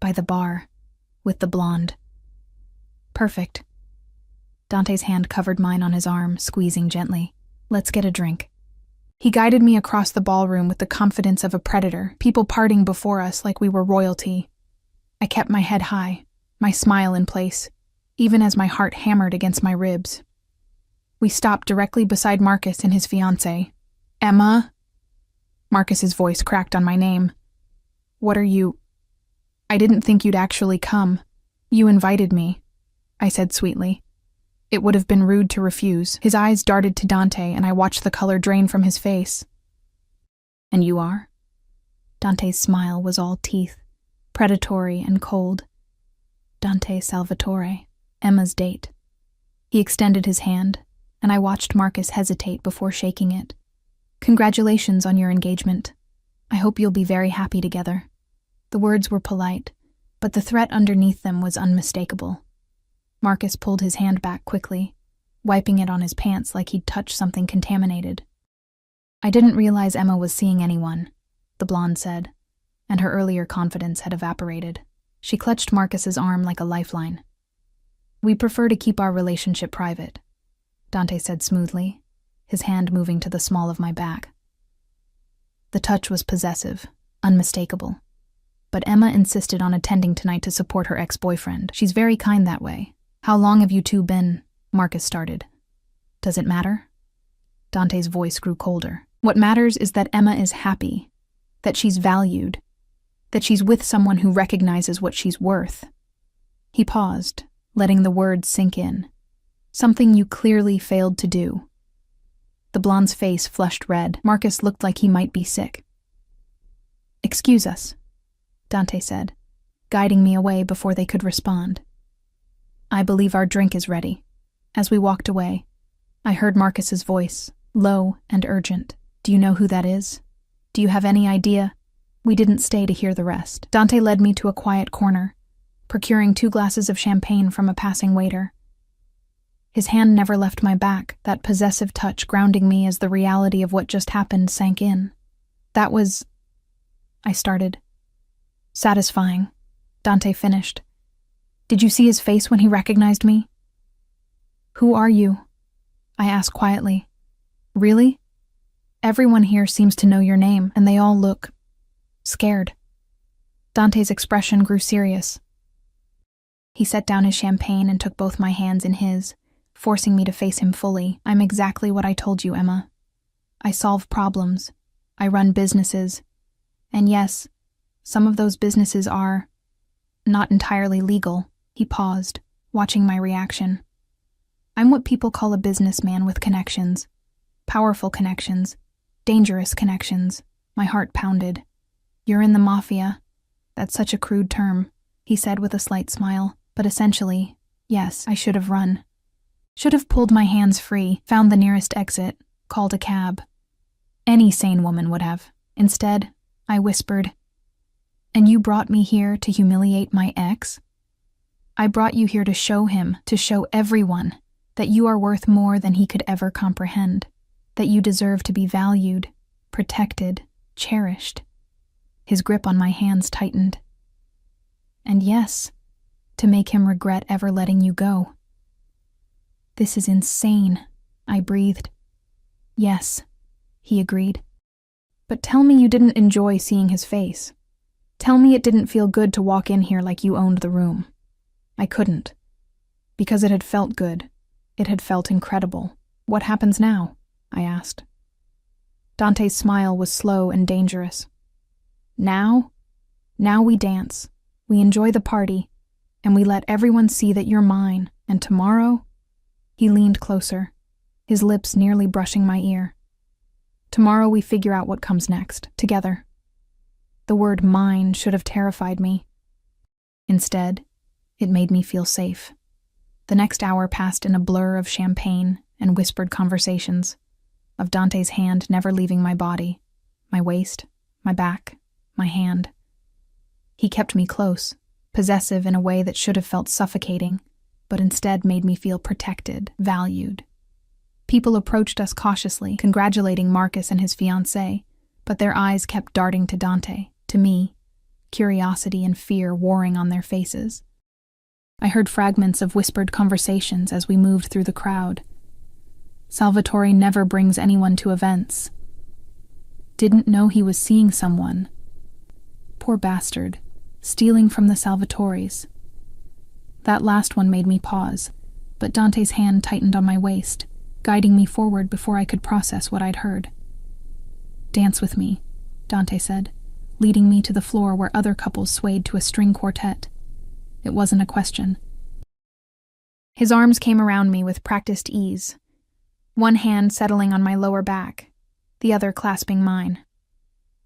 By the bar, with the blonde. Perfect. Dante's hand covered mine on his arm, squeezing gently. Let's get a drink. He guided me across the ballroom with the confidence of a predator, people parting before us like we were royalty. I kept my head high, my smile in place, even as my heart hammered against my ribs. We stopped directly beside Marcus and his fiancée. Emma? Marcus's voice cracked on my name. What are you? I didn't think you'd actually come. You invited me, I said sweetly. It would have been rude to refuse. His eyes darted to Dante, and I watched the color drain from his face. And you are? Dante's smile was all teeth, predatory and cold. Dante Salvatore, Emma's date. He extended his hand, and I watched Marcus hesitate before shaking it. Congratulations on your engagement. I hope you'll be very happy together. The words were polite, but the threat underneath them was unmistakable. Marcus pulled his hand back quickly, wiping it on his pants like he'd touched something contaminated. I didn't realize Emma was seeing anyone, the blonde said, and her earlier confidence had evaporated. She clutched Marcus's arm like a lifeline. We prefer to keep our relationship private, Dante said smoothly, his hand moving to the small of my back. The touch was possessive, unmistakable. but Emma insisted on attending tonight to support her ex-boyfriend. She's very kind that way. How long have you two been? Marcus started. Does it matter? Dante's voice grew colder. What matters is that Emma is happy, that she's valued, that she's with someone who recognizes what she's worth. He paused, letting the words sink in. Something you clearly failed to do. The blonde's face flushed red. Marcus looked like he might be sick. Excuse us, Dante said, guiding me away before they could respond. I believe our drink is ready. As we walked away, I heard Marcus's voice, low and urgent. Do you know who that is? Do you have any idea? We didn't stay to hear the rest. Dante led me to a quiet corner, procuring 2 glasses of champagne from a passing waiter. His hand never left my back, that possessive touch grounding me as the reality of what just happened sank in. That was... I started. Satisfying. Dante finished. Did you see his face when he recognized me? Who are you? I asked quietly. Really? Everyone here seems to know your name, and they all look... scared. Dante's expression grew serious. He set down his champagne and took both my hands in his, forcing me to face him fully. I'm exactly what I told you, Emma. I solve problems. I run businesses. And yes, some of those businesses are not entirely legal. He paused, watching my reaction. I'm what people call a businessman with connections. Powerful connections. Dangerous connections. My heart pounded. You're in the Mafia. That's such a crude term, he said with a slight smile. But essentially, yes, I should have run. Should have pulled my hands free, found the nearest exit, called a cab. Any sane woman would have. Instead, I whispered, "And you brought me here to humiliate my ex? I brought you here to show him, to show everyone, that you are worth more than he could ever comprehend, that you deserve to be valued, protected, cherished." His grip on my hands tightened. And yes, to make him regret ever letting you go. This is insane, I breathed. Yes, he agreed. But tell me you didn't enjoy seeing his face. Tell me it didn't feel good to walk in here like you owned the room. I couldn't. Because it had felt good. It had felt incredible. What happens now? I asked. Dante's smile was slow and dangerous. Now we dance. We enjoy the party. And we let everyone see that you're mine. And tomorrow... He leaned closer, his lips nearly brushing my ear. Tomorrow we figure out what comes next, together. The word mine should have terrified me. Instead, it made me feel safe. The next hour passed in a blur of champagne and whispered conversations, of Dante's hand never leaving my body, my waist, my back, my hand. He kept me close, possessive in a way that should have felt suffocating, but instead made me feel protected, valued. People approached us cautiously, congratulating Marcus and his fiancée, but their eyes kept darting to Dante, to me, curiosity and fear warring on their faces. I heard fragments of whispered conversations as we moved through the crowd. Salvatore never brings anyone to events. Didn't know he was seeing someone. Poor bastard, stealing from the Salvatores. That last one made me pause, but Dante's hand tightened on my waist, guiding me forward before I could process what I'd heard. Dance with me, Dante said, leading me to the floor where other couples swayed to a string quartet. It wasn't a question. His arms came around me with practiced ease, one hand settling on my lower back, the other clasping mine.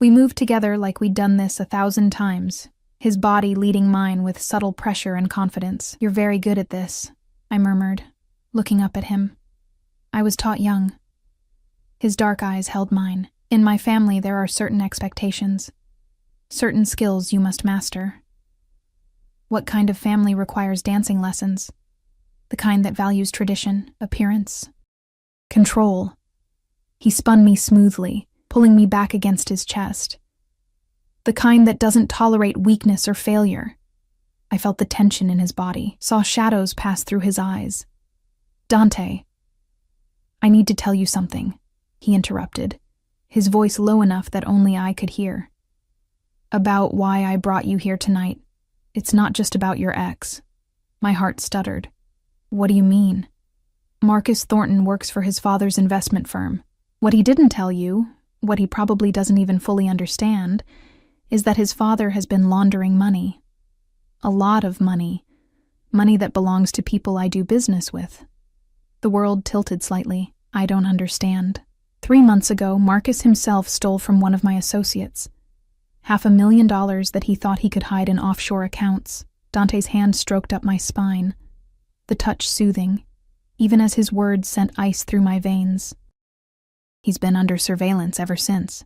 We moved together like we'd done this 1,000 times, his body leading mine with subtle pressure and confidence. You're very good at this, I murmured, looking up at him. I was taught young. His dark eyes held mine. In my family, there are certain expectations, certain skills you must master. What kind of family requires dancing lessons? The kind that values tradition, appearance, control. He spun me smoothly, pulling me back against his chest. The kind that doesn't tolerate weakness or failure. I felt the tension in his body, saw shadows pass through his eyes. Dante. I need to tell you something, he interrupted, his voice low enough that only I could hear. About why I brought you here tonight. It's not just about your ex. My heart stuttered. What do you mean? Marcus Thornton works for his father's investment firm. What he didn't tell you, what he probably doesn't even fully understand, is that his father has been laundering money. A lot of money. Money that belongs to people I do business with. The world tilted slightly. I don't understand. 3 months ago, Marcus himself stole from one of my associates. $500,000 that he thought he could hide in offshore accounts. Dante's hand stroked up my spine, the touch soothing, even as his words sent ice through my veins. He's been under surveillance ever since.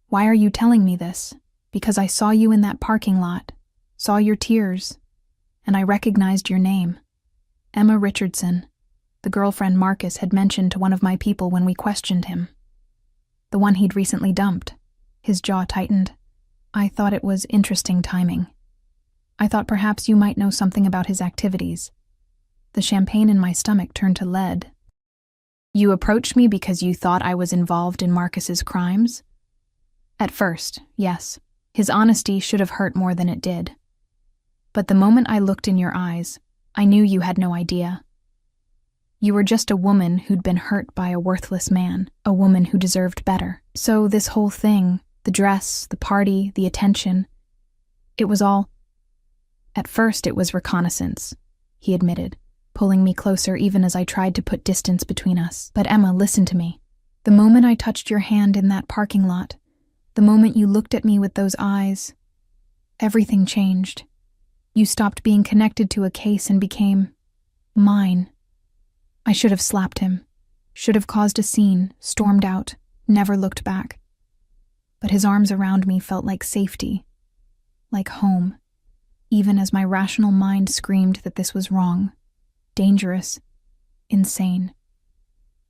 Why are you telling me this? Because I saw you in that parking lot, saw your tears, and I recognized your name. Emma Richardson, the girlfriend Marcus had mentioned to one of my people when we questioned him. The one he'd recently dumped. His jaw tightened. I thought it was interesting timing. I thought perhaps you might know something about his activities. The champagne in my stomach turned to lead. You approached me because you thought I was involved in Marcus's crimes? At first, yes. His honesty should have hurt more than it did. But the moment I looked in your eyes, I knew you had no idea. You were just a woman who'd been hurt by a worthless man, a woman who deserved better. So this whole thing, the dress, the party, the attention, it was all... At first it was reconnaissance, he admitted, pulling me closer even as I tried to put distance between us. But Emma, listen to me. The moment I touched your hand in that parking lot, the moment you looked at me with those eyes, everything changed. You stopped being connected to a case and became mine. I should have slapped him, should have caused a scene, stormed out, never looked back. But his arms around me felt like safety, like home, even as my rational mind screamed that this was wrong, dangerous, insane.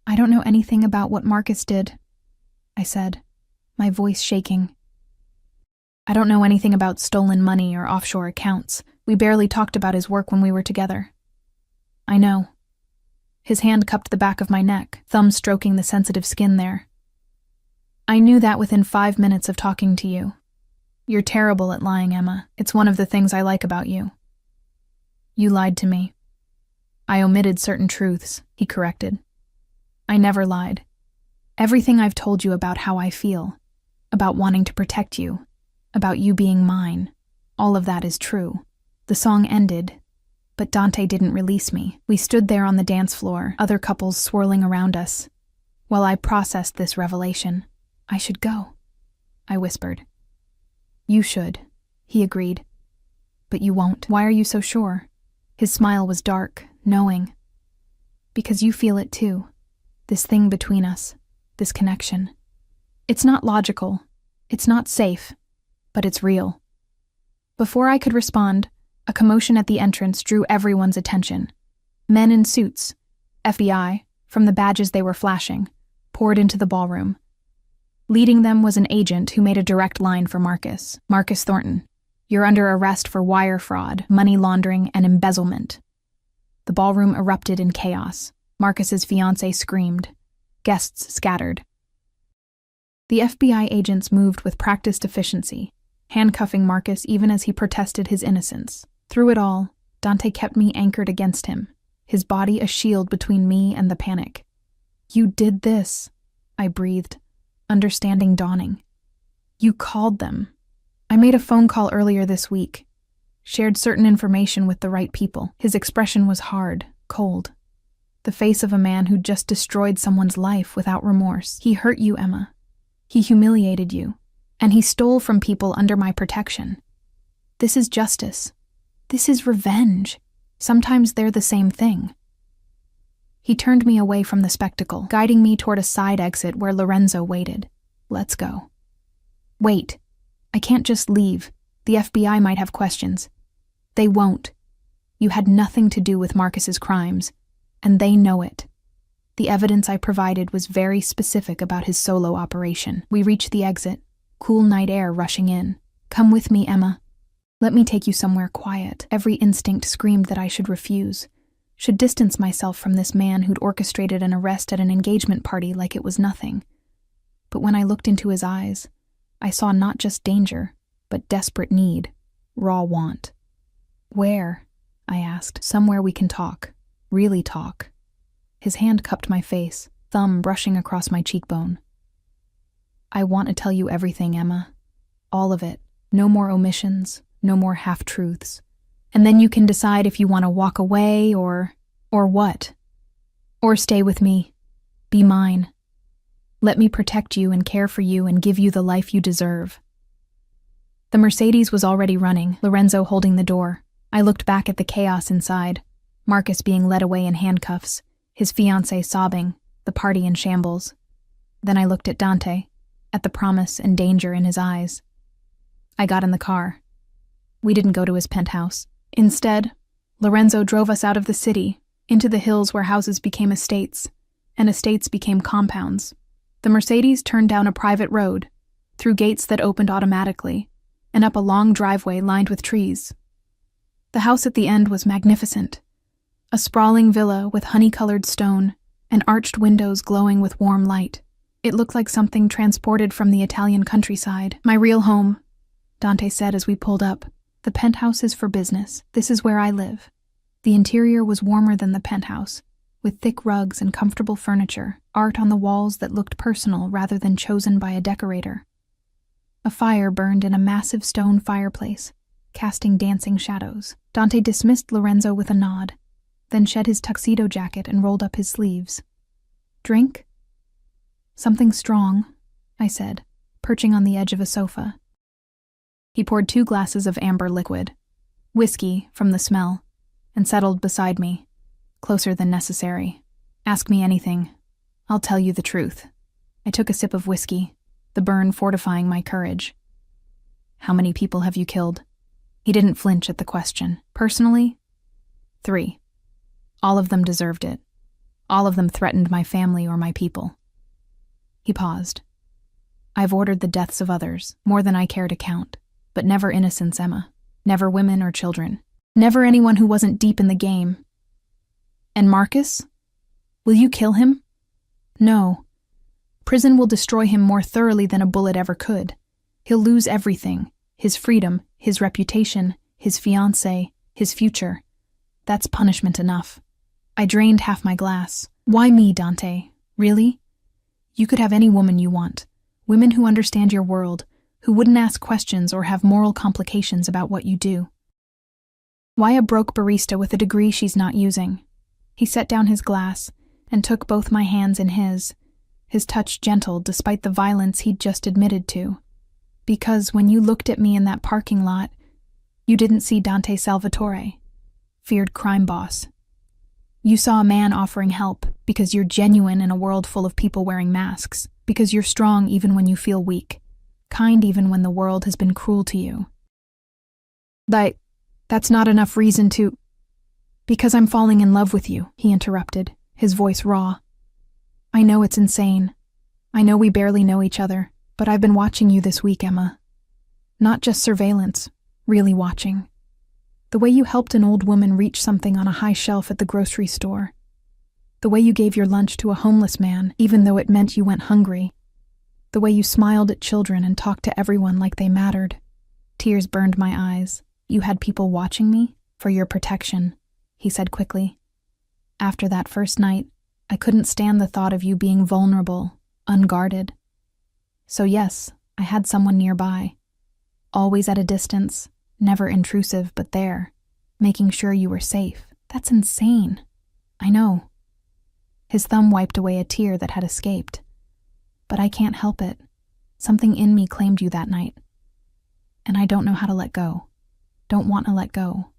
I don't know anything about what Marcus did, I said, my voice shaking. I don't know anything about stolen money or offshore accounts. We barely talked about his work when we were together. I know. His hand cupped the back of my neck, thumb stroking the sensitive skin there. I knew that within 5 minutes of talking to you. You're terrible at lying, Emma. It's one of the things I like about you. You lied to me. I omitted certain truths, he corrected. I never lied. Everything I've told you about how I feel, about wanting to protect you, about you being mine, all of that is true. The song ended, but Dante didn't release me. We stood there on the dance floor, other couples swirling around us. While I processed this revelation, I should go, I whispered. You should, he agreed. But you won't. Why are you so sure? His smile was dark, knowing. Because you feel it too. This thing between us, this connection. It's not logical, it's not safe, but it's real. Before I could respond, a commotion at the entrance drew everyone's attention. Men in suits, FBI, from the badges they were flashing, poured into the ballroom. Leading them was an agent who made a direct line for Marcus. Marcus Thornton, you're under arrest for wire fraud, money laundering, and embezzlement. The ballroom erupted in chaos. Marcus's fiancée screamed. Guests scattered. The FBI agents moved with practiced efficiency, handcuffing Marcus even as he protested his innocence. Through it all, Dante kept me anchored against him, his body a shield between me and the panic. You did this, I breathed, understanding dawning. You called them. I made a phone call earlier this week, shared certain information with the right people. His expression was hard, cold. The face of a man who'd just destroyed someone's life without remorse. He hurt you, Emma. He humiliated you, and he stole from people under my protection. This is justice. This is revenge. Sometimes they're the same thing. He turned me away from the spectacle, guiding me toward a side exit where Lorenzo waited. Let's go. Wait. I can't just leave. The FBI might have questions. They won't. You had nothing to do with Marcus's crimes, and they know it. The evidence I provided was very specific about his solo operation. We reached the exit, cool night air rushing in. Come with me, Emma. Let me take you somewhere quiet. Every instinct screamed that I should refuse, should distance myself from this man who'd orchestrated an arrest at an engagement party like it was nothing. But when I looked into his eyes, I saw not just danger, but desperate need, raw want. Where? I asked. Somewhere we can talk. Really talk. His hand cupped my face, thumb brushing across my cheekbone. I want to tell you everything, Emma. All of it. No more omissions, no more half-truths. And then you can decide if you want to walk away or what. Or stay with me. Be mine. Let me protect you and care for you and give you the life you deserve. The Mercedes was already running, Lorenzo holding the door. I looked back at the chaos inside. Marcus being led away in handcuffs, his fiancée sobbing, the party in shambles. Then I looked at Dante, at the promise and danger in his eyes. I got in the car. We didn't go to his penthouse. Instead, Lorenzo drove us out of the city, into the hills where houses became estates, and estates became compounds. The Mercedes turned down a private road, through gates that opened automatically, and up a long driveway lined with trees. The house at the end was magnificent. A sprawling villa with honey-colored stone and arched windows glowing with warm light. It looked like something transported from the Italian countryside. My real home, Dante said as we pulled up. The penthouse is for business. This is where I live. The interior was warmer than the penthouse, with thick rugs and comfortable furniture, art on the walls that looked personal rather than chosen by a decorator. A fire burned in a massive stone fireplace, casting dancing shadows. Dante dismissed Lorenzo with a nod, then shed his tuxedo jacket and rolled up his sleeves. Drink? Something strong, I said, perching on the edge of a sofa. He poured 2 glasses of amber liquid, whiskey from the smell, and settled beside me, closer than necessary. Ask me anything. I'll tell you the truth. I took a sip of whiskey, the burn fortifying my courage. How many people have you killed? He didn't flinch at the question. Personally? 3. All of them deserved it. All of them threatened my family or my people. He paused. I've ordered the deaths of others, more than I care to count, but never innocents, Emma. Never women or children. Never anyone who wasn't deep in the game. And Marcus? Will you kill him? No. Prison will destroy him more thoroughly than a bullet ever could. He'll lose everything. His freedom, his reputation, his fiancée, his future. That's punishment enough. I drained half my glass. Why me, Dante? Really? You could have any woman you want. Women who understand your world, who wouldn't ask questions or have moral complications about what you do. Why a broke barista with a degree she's not using? He set down his glass and took both my hands in his touch gentle despite the violence he'd just admitted to. Because when you looked at me in that parking lot, you didn't see Dante Salvatore, feared crime boss. You saw a man offering help because you're genuine in a world full of people wearing masks, because you're strong even when you feel weak, kind even when the world has been cruel to you. That's not enough reason to... Because I'm falling in love with you, he interrupted, his voice raw. I know it's insane. I know we barely know each other, but I've been watching you this week, Emma. Not just surveillance, really watching. The way you helped an old woman reach something on a high shelf at the grocery store. The way you gave your lunch to a homeless man, even though it meant you went hungry. The way you smiled at children and talked to everyone like they mattered. Tears burned my eyes. You had people watching me? For your protection, he said quickly. After that first night, I couldn't stand the thought of you being vulnerable, unguarded. So yes, I had someone nearby. Always at a distance, never intrusive, but there, making sure you were safe. That's insane. I know. His thumb wiped away a tear that had escaped. But I can't help it. Something in me claimed you that night. And I don't know how to let go. Don't want to let go.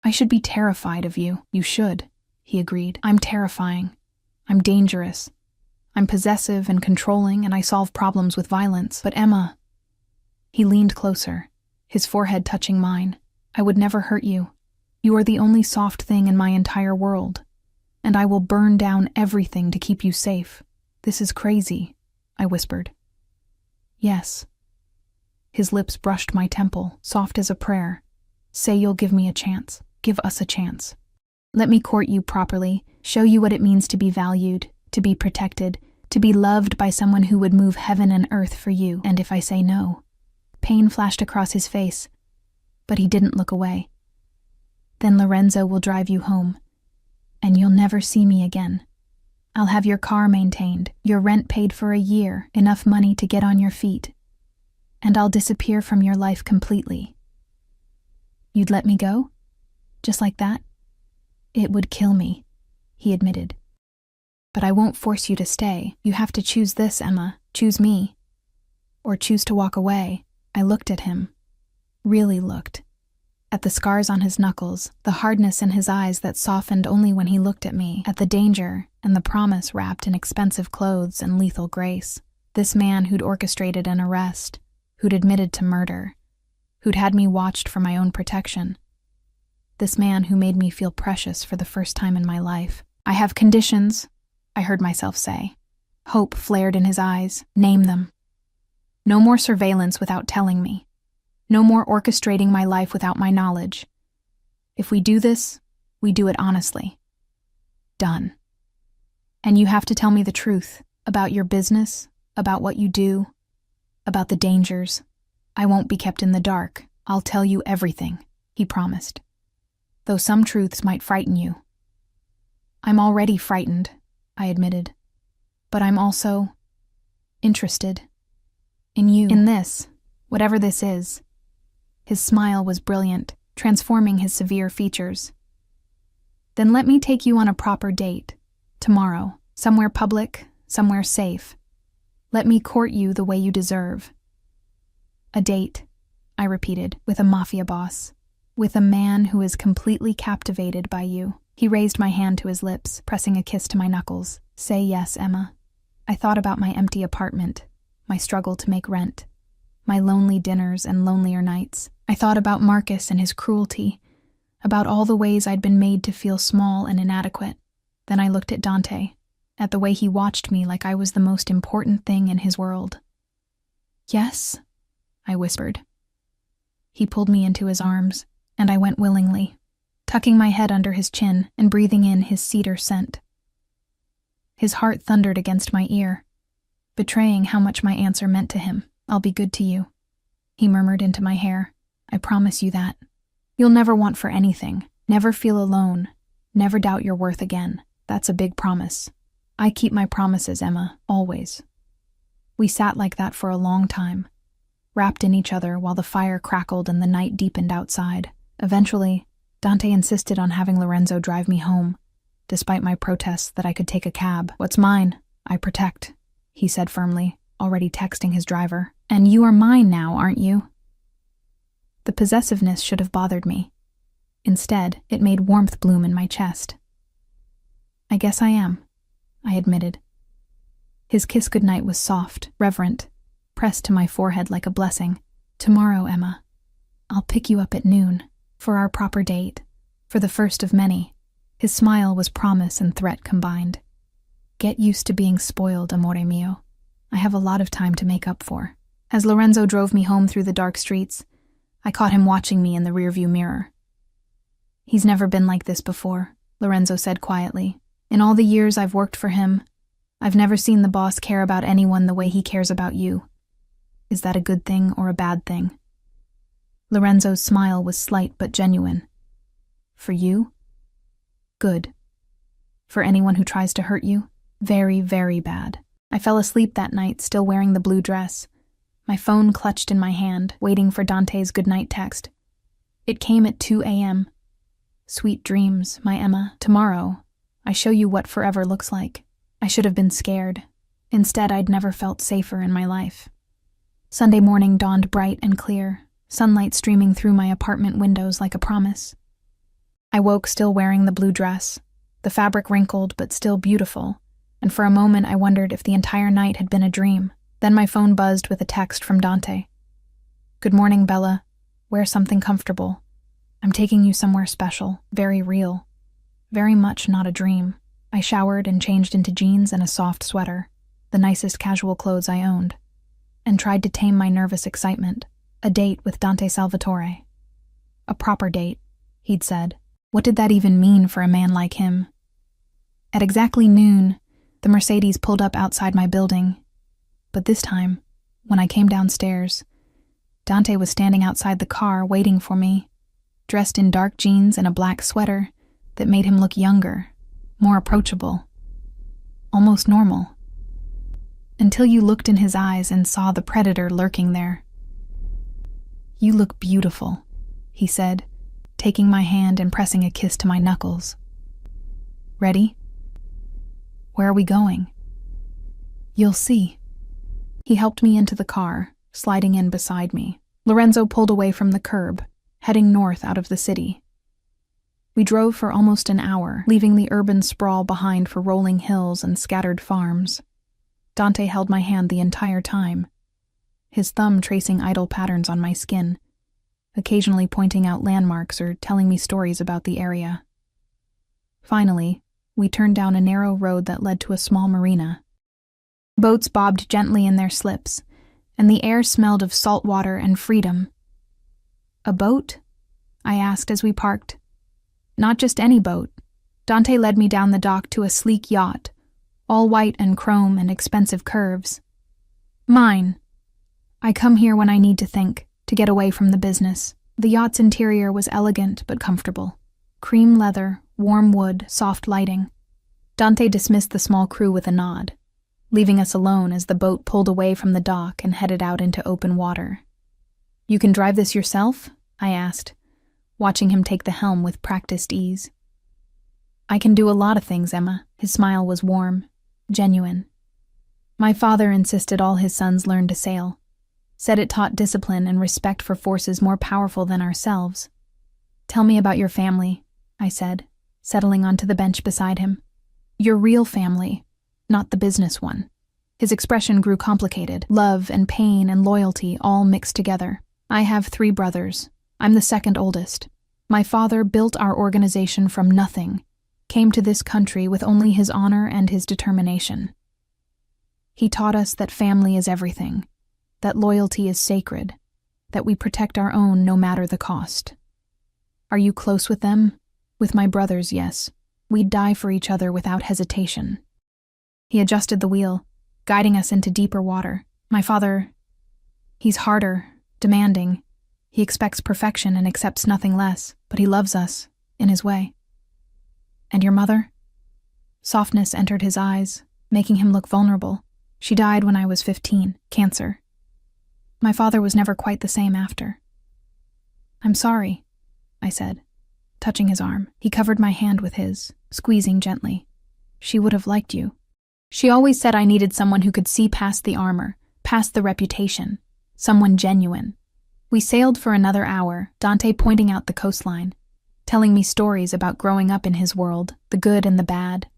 I should be terrified of you. You should, he agreed. I'm terrifying. I'm dangerous. I'm possessive and controlling, and I solve problems with violence. But Emma... He leaned closer, his forehead touching mine. I would never hurt you. You are the only soft thing in my entire world. And I will burn down everything to keep you safe. This is crazy, I whispered. Yes. His lips brushed my temple, soft as a prayer. Say you'll give me a chance. Give us a chance. Let me court you properly, show you what it means to be valued, to be protected, to be loved by someone who would move heaven and earth for you. And if I say no, Pain flashed across his face, but he didn't look away. Then Lorenzo will drive you home, and you'll never see me again. I'll have your car maintained, your rent paid for a year, enough money to get on your feet, and I'll disappear from your life completely. You'd let me go? Just like that? It would kill me, he admitted. But I won't force you to stay. You have to choose this, Emma. Choose me. Or choose to walk away. I looked at him. Really looked. At the scars on his knuckles, the hardness in his eyes that softened only when he looked at me, at the danger and the promise wrapped in expensive clothes and lethal grace. This man who'd orchestrated an arrest, who'd admitted to murder, who'd had me watched for my own protection. This man who made me feel precious for the first time in my life. I have conditions, I heard myself say. Hope flared in his eyes. Name them. No more surveillance without telling me. No more orchestrating my life without my knowledge. If we do this, we do it honestly. Done. And you have to tell me the truth about your business, about what you do, about the dangers. I won't be kept in the dark. I'll tell you everything, he promised. Though some truths might frighten you. I'm already frightened, I admitted. But I'm also interested in you. In this, whatever this is. His smile was brilliant, transforming his severe features. Then let me take you on a proper date. Tomorrow, somewhere public, somewhere safe. Let me court you the way you deserve. A date, I repeated, with a mafia boss. With a man who is completely captivated by you. He raised my hand to his lips, pressing a kiss to my knuckles. Say yes, Emma. I thought about my empty apartment, my struggle to make rent, my lonely dinners and lonelier nights. I thought about Marcus and his cruelty, about all the ways I'd been made to feel small and inadequate. Then I looked at Dante, at the way he watched me like I was the most important thing in his world. Yes, I whispered. He pulled me into his arms, and I went willingly, tucking my head under his chin and breathing in his cedar scent. His heart thundered against my ear, betraying how much my answer meant to him. I'll be good to you, he murmured into my hair. I promise you that. You'll never want for anything, never feel alone, never doubt your worth again. That's a big promise. I keep my promises, Emma, always. We sat like that for a long time, wrapped in each other while the fire crackled and the night deepened outside. Eventually, Dante insisted on having Lorenzo drive me home, despite my protests that I could take a cab. What's mine, I protect, he said firmly, already texting his driver. And you are mine now, aren't you? The possessiveness should have bothered me. Instead, it made warmth bloom in my chest. I guess I am, I admitted. His kiss goodnight was soft, reverent, pressed to my forehead like a blessing. Tomorrow, Emma, I'll pick you up at noon, for our proper date, for the first of many. His smile was promise and threat combined. Get used to being spoiled, amore mio. I have a lot of time to make up for. As Lorenzo drove me home through the dark streets, I caught him watching me in the rearview mirror. He's never been like this before, Lorenzo said quietly. In all the years I've worked for him, I've never seen the boss care about anyone the way he cares about you. Is that a good thing or a bad thing? Lorenzo's smile was slight but genuine. For you? Good. For anyone who tries to hurt you? Very, very bad. I fell asleep that night, still wearing the blue dress, my phone clutched in my hand, waiting for Dante's goodnight text. It came at 2 a.m. Sweet dreams, my Emma. Tomorrow, I show you what forever looks like. I should have been scared. Instead, I'd never felt safer in my life. Sunday morning dawned bright and clear, sunlight streaming through my apartment windows like a promise. I woke still wearing the blue dress, the fabric wrinkled but still beautiful, and for a moment I wondered if the entire night had been a dream. Then my phone buzzed with a text from Dante. Good morning, Bella. Wear something comfortable. I'm taking you somewhere special, very real. Very much not a dream. I showered and changed into jeans and a soft sweater, the nicest casual clothes I owned, and tried to tame my nervous excitement. A date with Dante Salvatore. A proper date, he'd said. What did that even mean for a man like him? At exactly noon, the Mercedes pulled up outside my building. But this time, when I came downstairs, Dante was standing outside the car waiting for me, dressed in dark jeans and a black sweater that made him look younger, more approachable, almost normal. Until you looked in his eyes and saw the predator lurking there. "You look beautiful," he said, taking my hand and pressing a kiss to my knuckles. "Ready? Where are we going?" "You'll see." He helped me into the car, sliding in beside me. Lorenzo pulled away from the curb, heading north out of the city. We drove for almost an hour, leaving the urban sprawl behind for rolling hills and scattered farms. Dante held my hand the entire time, his thumb tracing idle patterns on my skin, occasionally pointing out landmarks or telling me stories about the area. Finally, we turned down a narrow road that led to a small marina. Boats bobbed gently in their slips, and the air smelled of salt water and freedom. "A boat?" I asked as we parked. "Not just any boat." Dante led me down the dock to a sleek yacht, all white and chrome and expensive curves. "Mine. I come here when I need to think, to get away from the business." The yacht's interior was elegant but comfortable. Cream leather, warm wood, soft lighting. Dante dismissed the small crew with a nod, leaving us alone as the boat pulled away from the dock and headed out into open water. "You can drive this yourself?" I asked, watching him take the helm with practiced ease. "I can do a lot of things, Emma." His smile was warm, genuine. "My father insisted all his sons learn to sail. Said it taught discipline and respect for forces more powerful than ourselves." "Tell me about your family," I said, settling onto the bench beside him. "Your real family, not the business one." His expression grew complicated, love and pain and loyalty all mixed together. "I have 3 brothers. I'm the second oldest. My father built our organization from nothing, came to this country with only his honor and his determination. He taught us that family is everything, that loyalty is sacred, that we protect our own no matter the cost." "Are you close with them?" "With my brothers, yes. We'd die for each other without hesitation." He adjusted the wheel, guiding us into deeper water. "My father, he's harder, demanding. He expects perfection and accepts nothing less, but he loves us, in his way." "And your mother?" Softness entered his eyes, making him look vulnerable. "She died when I was 15, cancer. My father was never quite the same after." "I'm sorry," I said, touching his arm. He covered my hand with his, squeezing gently. "She would have liked you. She always said I needed someone who could see past the armor, past the reputation, someone genuine." We sailed for another hour, Dante pointing out the coastline, telling me stories about growing up in his world, the good and the bad,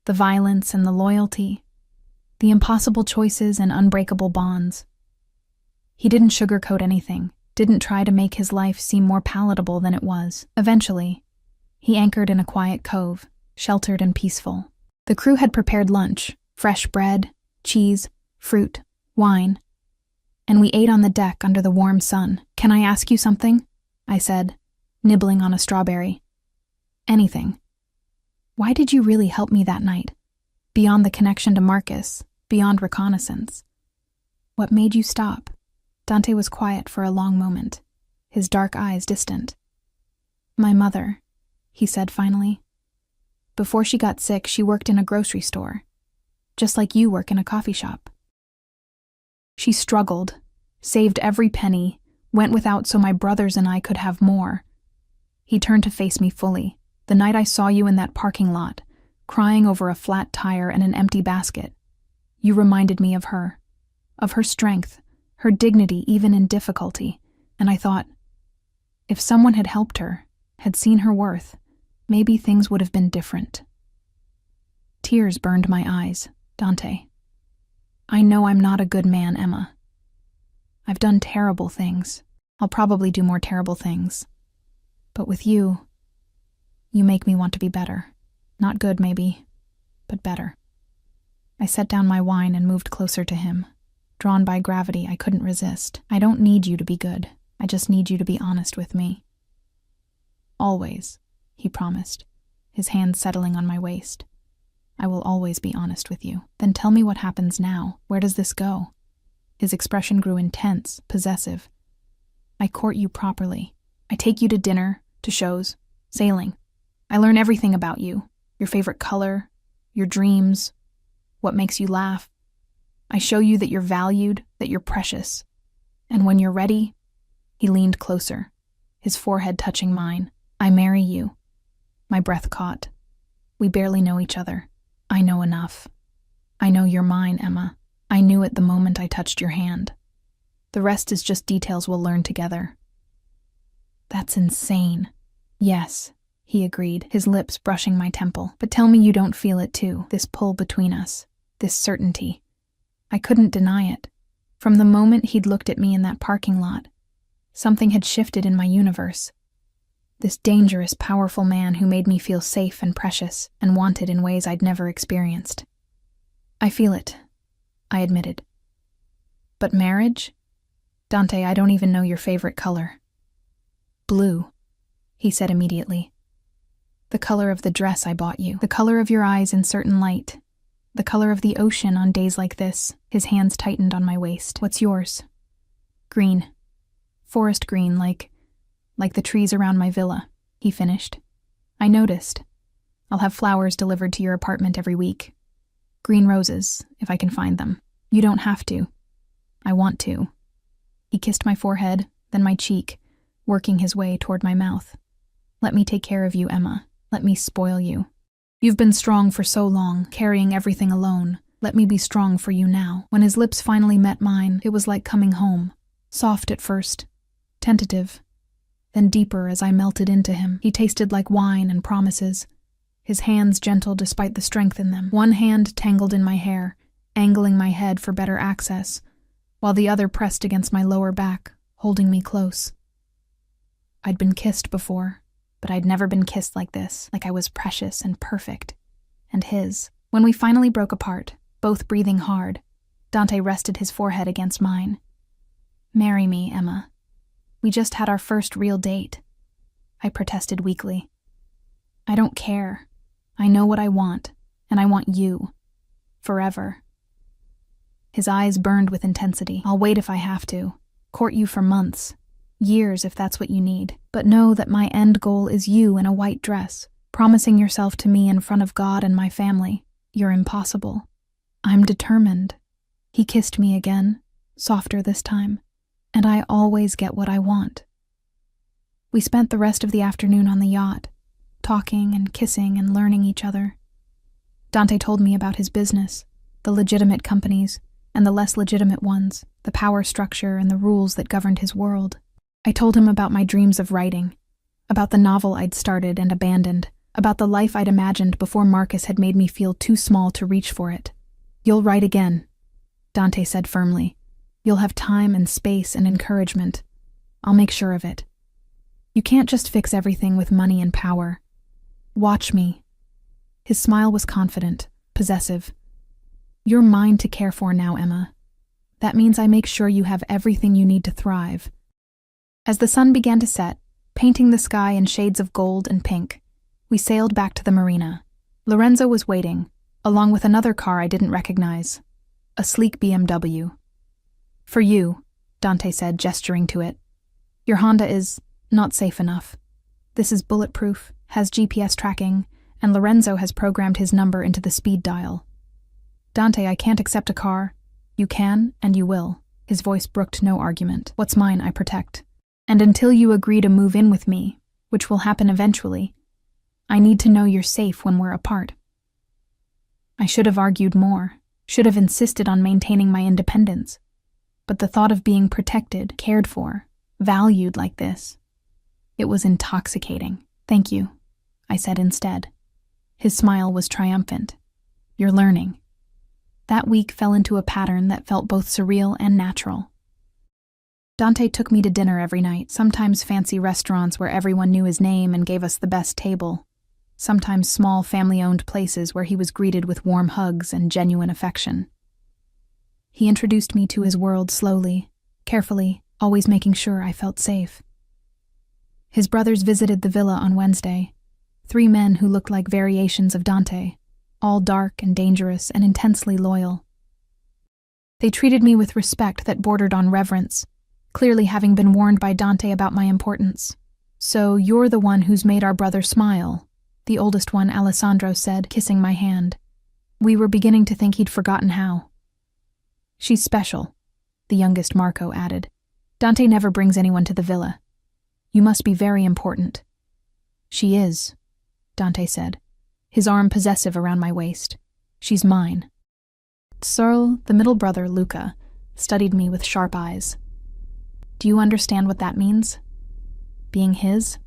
the violence and the loyalty, the impossible choices and unbreakable bonds. He didn't sugarcoat anything, didn't try to make his life seem more palatable than it was. Eventually, he anchored in a quiet cove, sheltered and peaceful. The crew had prepared lunch, fresh bread, cheese, fruit, wine, and we ate on the deck under the warm sun. "Can I ask you something?" I said, nibbling on a strawberry. "Anything. Why did you really help me that night? Beyond the connection to Marcus, beyond reconnaissance. What made you stop?" Dante was quiet for a long moment, his dark eyes distant. "My mother," he said finally. "Before she got sick, she worked in a grocery store, just like you work in a coffee shop. She struggled, saved every penny, went without so my brothers and I could have more." He turned to face me fully. "The night I saw you in that parking lot, crying over a flat tire and an empty basket, you reminded me of her strength, her dignity even in difficulty, and I thought, if someone had helped her, had seen her worth, maybe things would have been different." Tears burned my eyes. "Dante, I know I'm not a good man, Emma. I've done terrible things. I'll probably do more terrible things. But with you, you make me want to be better. Not good, maybe, but better." I set down my wine and moved closer to him. Drawn by gravity, I couldn't resist. "I don't need you to be good. I just need you to be honest with me." "Always," he promised, his hand settling on my waist. "I will always be honest with you." "Then tell me what happens now. Where does this go?" His expression grew intense, possessive. I court you properly. I take you to dinner, to shows, sailing. I learn everything about you, your favorite color, your dreams, what makes you laugh. I show you that you're valued, that you're precious. And when you're ready, he leaned closer, his forehead touching mine. I marry you. My breath caught. We barely know each other. I know enough. I know you're mine, Emma. I knew it the moment I touched your hand. The rest is just details we'll learn together. That's insane. Yes, he agreed, his lips brushing my temple. But tell me you don't feel it too, this pull between us, this certainty. I couldn't deny it. From the moment he'd looked at me in that parking lot, something had shifted in my universe. This dangerous, powerful man who made me feel safe and precious and wanted in ways I'd never experienced. I feel it, I admitted. But marriage? Dante, I don't even know your favorite color. Blue, he said immediately. The color of the dress I bought you, the color of your eyes in certain light, the color of the ocean on days like this. His hands tightened on my waist. What's yours? Green. Forest green, like the trees around my villa, he finished. I noticed. I'll have flowers delivered to your apartment every week. Green roses, if I can find them. You don't have to. I want to. He kissed my forehead, then my cheek, working his way toward my mouth. Let me take care of you, Emma. Let me spoil you. You've been strong for so long, carrying everything alone. Let me be strong for you now. When his lips finally met mine, it was like coming home. Soft at first, tentative, then deeper as I melted into him. He tasted like wine and promises, his hands gentle despite the strength in them. One hand tangled in my hair, angling my head for better access, while the other pressed against my lower back, holding me close. I'd been kissed before, but I'd never been kissed like this, like I was precious and perfect, and his. When we finally broke apart, both breathing hard, Dante rested his forehead against mine. Marry me, Emma. We just had our first real date. I protested weakly. I don't care. I know what I want, and I want you. Forever. His eyes burned with intensity. I'll wait if I have to. Court you for months. Years if that's what you need. But know that my end goal is you in a white dress, promising yourself to me in front of God and my family. You're impossible. I'm determined. He kissed me again, softer this time, and I always get what I want. We spent the rest of the afternoon on the yacht, talking and kissing and learning each other. Dante told me about his business, the legitimate companies and the less legitimate ones, the power structure and the rules that governed his world. I told him about my dreams of writing, about the novel I'd started and abandoned, about the life I'd imagined before Marcus had made me feel too small to reach for it. You'll write again, Dante said firmly. You'll have time and space and encouragement. I'll make sure of it. You can't just fix everything with money and power. Watch me. His smile was confident, possessive. You're mine to care for now, Emma. That means I make sure you have everything you need to thrive. As the sun began to set, painting the sky in shades of gold and pink, we sailed back to the marina. Lorenzo was waiting, along with another car I didn't recognize, a sleek BMW. For you, Dante said, gesturing to it. Your Honda is not safe enough. This is bulletproof, has GPS tracking, and Lorenzo has programmed his number into the speed dial. Dante, I can't accept a car. You can, and you will. His voice brooked no argument. What's mine, I protect. And until you agree to move in with me, which will happen eventually, I need to know you're safe when we're apart. I should have argued more, should have insisted on maintaining my independence. But the thought of being protected, cared for, valued like this, it was intoxicating. Thank you, I said instead. His smile was triumphant. You're learning. That week fell into a pattern that felt both surreal and natural. Dante took me to dinner every night, sometimes fancy restaurants where everyone knew his name and gave us the best table, sometimes small family-owned places where he was greeted with warm hugs and genuine affection. He introduced me to his world slowly, carefully, always making sure I felt safe. His brothers visited the villa on Wednesday, 3 men who looked like variations of Dante, all dark and dangerous and intensely loyal. They treated me with respect that bordered on reverence, clearly having been warned by Dante about my importance. "So you're the one who's made our brother smile," the oldest one, Alessandro, said, kissing my hand. We were beginning to think he'd forgotten how. "She's special," the youngest Marco added. "Dante never brings anyone to the villa. You must be very important." "She is," Dante said, his arm possessive around my waist. "She's mine." Searle, the middle brother, Luca, studied me with sharp eyes. "Do you understand what that means? Being his?"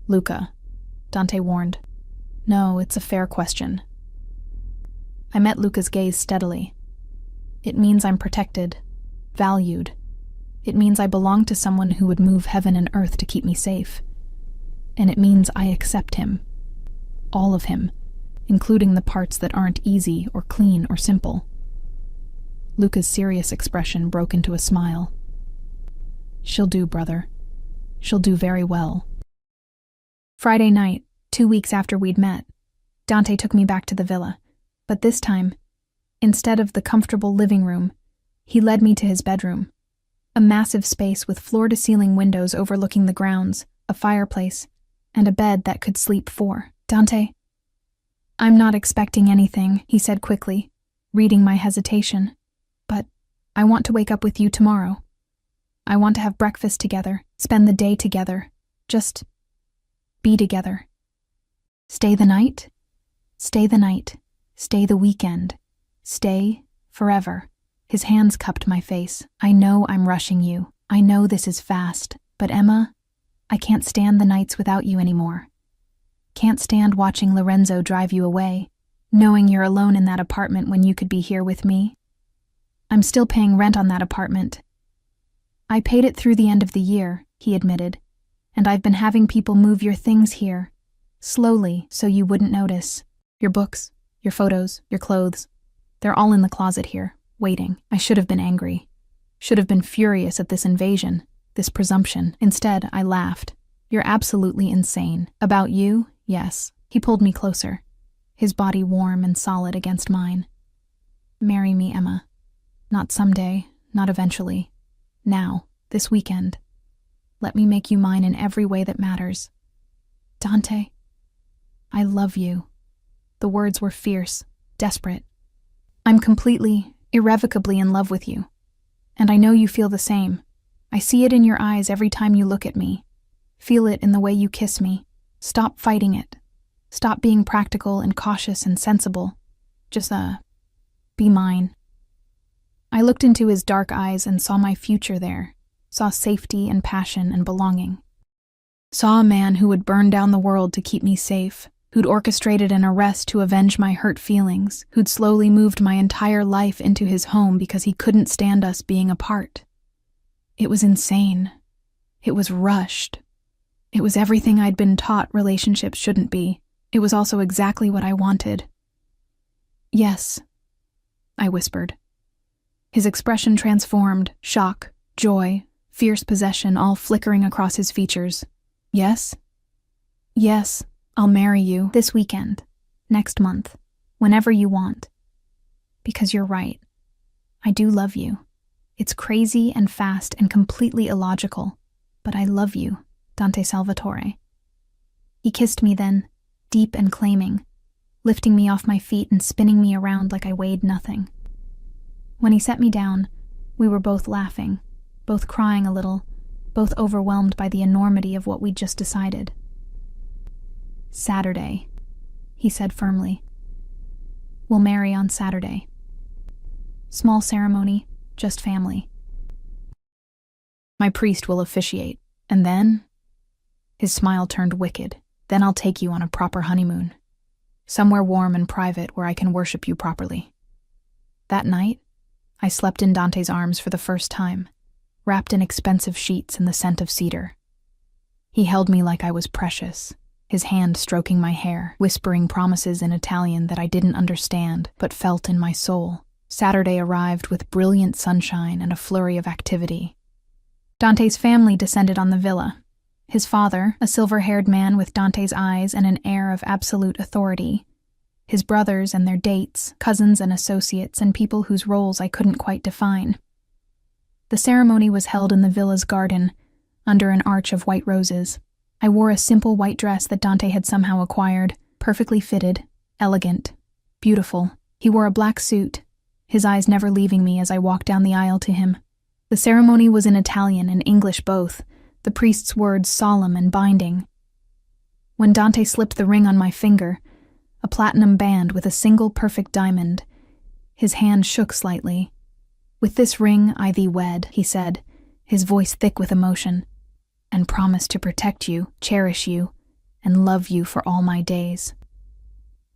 "Luca," Dante warned. "No, it's a fair question." I met Luca's gaze steadily. "It means I'm protected, valued. It means I belong to someone who would move heaven and earth to keep me safe. And it means I accept him. All of him, including the parts that aren't easy or clean or simple." Luca's serious expression broke into a smile. "She'll do, brother. She'll do very well." Friday night, 2 weeks after we'd met, Dante took me back to the villa. But this time, instead of the comfortable living room, he led me to his bedroom. A massive space with floor-to-ceiling windows overlooking the grounds, a fireplace, and a bed that could sleep 4. "Dante, I'm not expecting anything," he said quickly, reading my hesitation. "But I want to wake up with you tomorrow. I want to have breakfast together, spend the day together, just be together. Stay the night? Stay the night. Stay the weekend. Stay forever." His hands cupped my face. "I know I'm rushing you. I know this is fast. But Emma, I can't stand the nights without you anymore. Can't stand watching Lorenzo drive you away, knowing you're alone in that apartment when you could be here with me. I'm still paying rent on that apartment. I paid it through the end of the year," he admitted, "and I've been having people move your things here, slowly, so you wouldn't notice. Your books, your photos, your clothes. They're all in the closet here, waiting." I should have been angry. Should have been furious at this invasion, this presumption. Instead, I laughed. "You're absolutely insane. About you, yes." He pulled me closer, his body warm and solid against mine. "Marry me, Emma. Not someday, not eventually. Now, this weekend. Let me make you mine in every way that matters. Dante, I love you." The words were fierce, desperate. "I'm completely, irrevocably in love with you. And I know you feel the same. I see it in your eyes every time you look at me. Feel it in the way you kiss me. Stop fighting it. Stop being practical and cautious and sensible. Just, be mine." I looked into his dark eyes and saw my future there, saw safety and passion and belonging. Saw a man who would burn down the world to keep me safe, who'd orchestrated an arrest to avenge my hurt feelings, who'd slowly moved my entire life into his home because he couldn't stand us being apart. It was insane. It was rushed. It was everything I'd been taught relationships shouldn't be. It was also exactly what I wanted. "Yes," I whispered. His expression transformed, shock, joy, fierce possession all flickering across his features. "Yes? Yes, I'll marry you this weekend, next month, whenever you want. Because you're right. I do love you. It's crazy and fast and completely illogical, but I love you, Dante Salvatore." He kissed me then, deep and claiming, lifting me off my feet and spinning me around like I weighed nothing. When he set me down, we were both laughing, both crying a little, both overwhelmed by the enormity of what we'd just decided. "Saturday," he said firmly. "We'll marry on Saturday. Small ceremony, just family. My priest will officiate, and then..." His smile turned wicked. "Then I'll take you on a proper honeymoon. Somewhere warm and private where I can worship you properly." That night, I slept in Dante's arms for the first time, wrapped in expensive sheets and the scent of cedar. He held me like I was precious, his hand stroking my hair, whispering promises in Italian that I didn't understand but felt in my soul. Saturday arrived with brilliant sunshine and a flurry of activity. Dante's family descended on the villa. His father, a silver-haired man with Dante's eyes and an air of absolute authority. His brothers and their dates, cousins and associates, and people whose roles I couldn't quite define. The ceremony was held in the villa's garden, under an arch of white roses. I wore a simple white dress that Dante had somehow acquired, perfectly fitted, elegant, beautiful. He wore a black suit, his eyes never leaving me as I walked down the aisle to him. The ceremony was in Italian and English both, the priest's words solemn and binding. When Dante slipped the ring on my finger, a platinum band with a single perfect diamond, his hand shook slightly. "With this ring I thee wed," he said, his voice thick with emotion, "and promise to protect you, cherish you, and love you for all my days."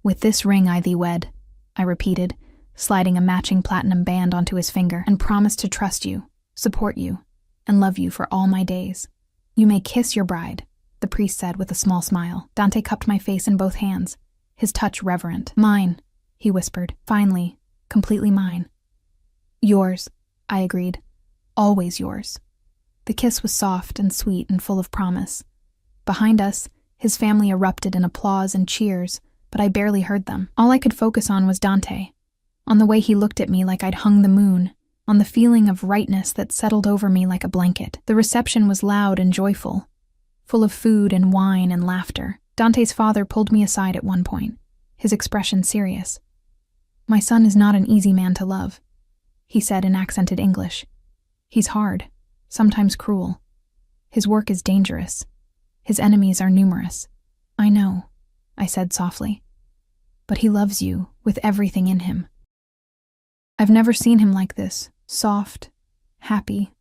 "With this ring I thee wed," I repeated, sliding a matching platinum band onto his finger, "and promise to trust you, support you, and love you for all my days." "You may kiss your bride," the priest said with a small smile. Dante cupped my face in both hands, his touch reverent. "Mine," he whispered, "finally, completely mine." "Yours," I agreed. "Always yours." The kiss was soft and sweet and full of promise. Behind us, his family erupted in applause and cheers, but I barely heard them. All I could focus on was Dante, on the way he looked at me like I'd hung the moon, on the feeling of rightness that settled over me like a blanket. The reception was loud and joyful, full of food and wine and laughter. Dante's father pulled me aside at one point, his expression serious. "My son is not an easy man to love," he said in accented English. "He's hard, sometimes cruel. His work is dangerous. His enemies are numerous." "I know," I said softly. "But he loves you with everything in him." I've never seen him like this, soft, happy,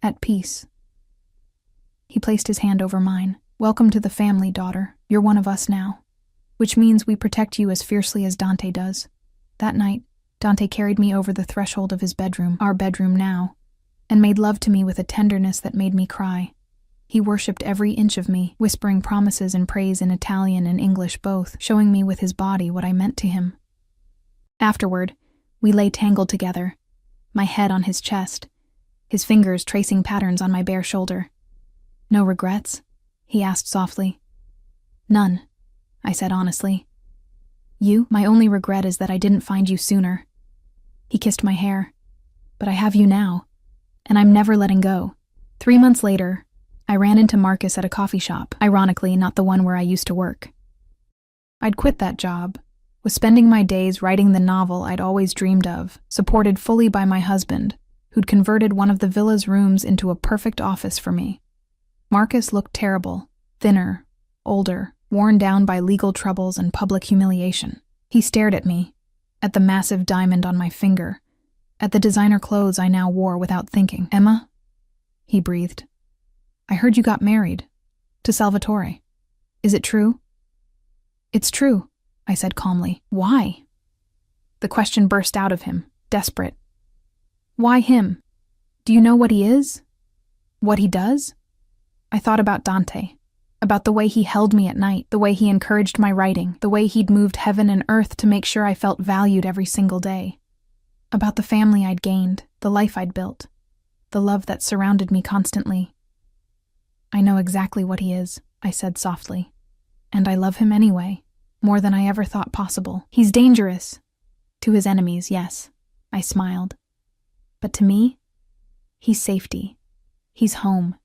at peace. He placed his hand over mine. "Welcome to the family, daughter. You're one of us now. Which means we protect you as fiercely as Dante does." That night, Dante carried me over the threshold of his bedroom, our bedroom now, and made love to me with a tenderness that made me cry. He worshipped every inch of me, whispering promises and praise in Italian and English both, showing me with his body what I meant to him. Afterward, we lay tangled together, my head on his chest, his fingers tracing patterns on my bare shoulder. "No regrets?" he asked softly. "None," I said honestly. "You? My only regret is that I didn't find you sooner." He kissed my hair. "But I have you now, and I'm never letting go." 3 months later, I ran into Marcus at a coffee shop, ironically not the one where I used to work. I'd quit that job, was spending my days writing the novel I'd always dreamed of, supported fully by my husband, who'd converted one of the villa's rooms into a perfect office for me. Marcus looked terrible, thinner, older, worn down by legal troubles and public humiliation. He stared at me, at the massive diamond on my finger, at the designer clothes I now wore without thinking. "Emma?" he breathed. "I heard you got married. To Salvatore. Is it true?" "It's true," I said calmly. "Why?" The question burst out of him, desperate. "Why him? Do you know what he is? What he does?" I thought about Dante, about the way he held me at night, the way he encouraged my writing, the way he'd moved heaven and earth to make sure I felt valued every single day, about the family I'd gained, the life I'd built, the love that surrounded me constantly. "I know exactly what he is," I said softly, "and I love him anyway, more than I ever thought possible. He's dangerous. To his enemies, yes," I smiled. "But to me, he's safety. He's home.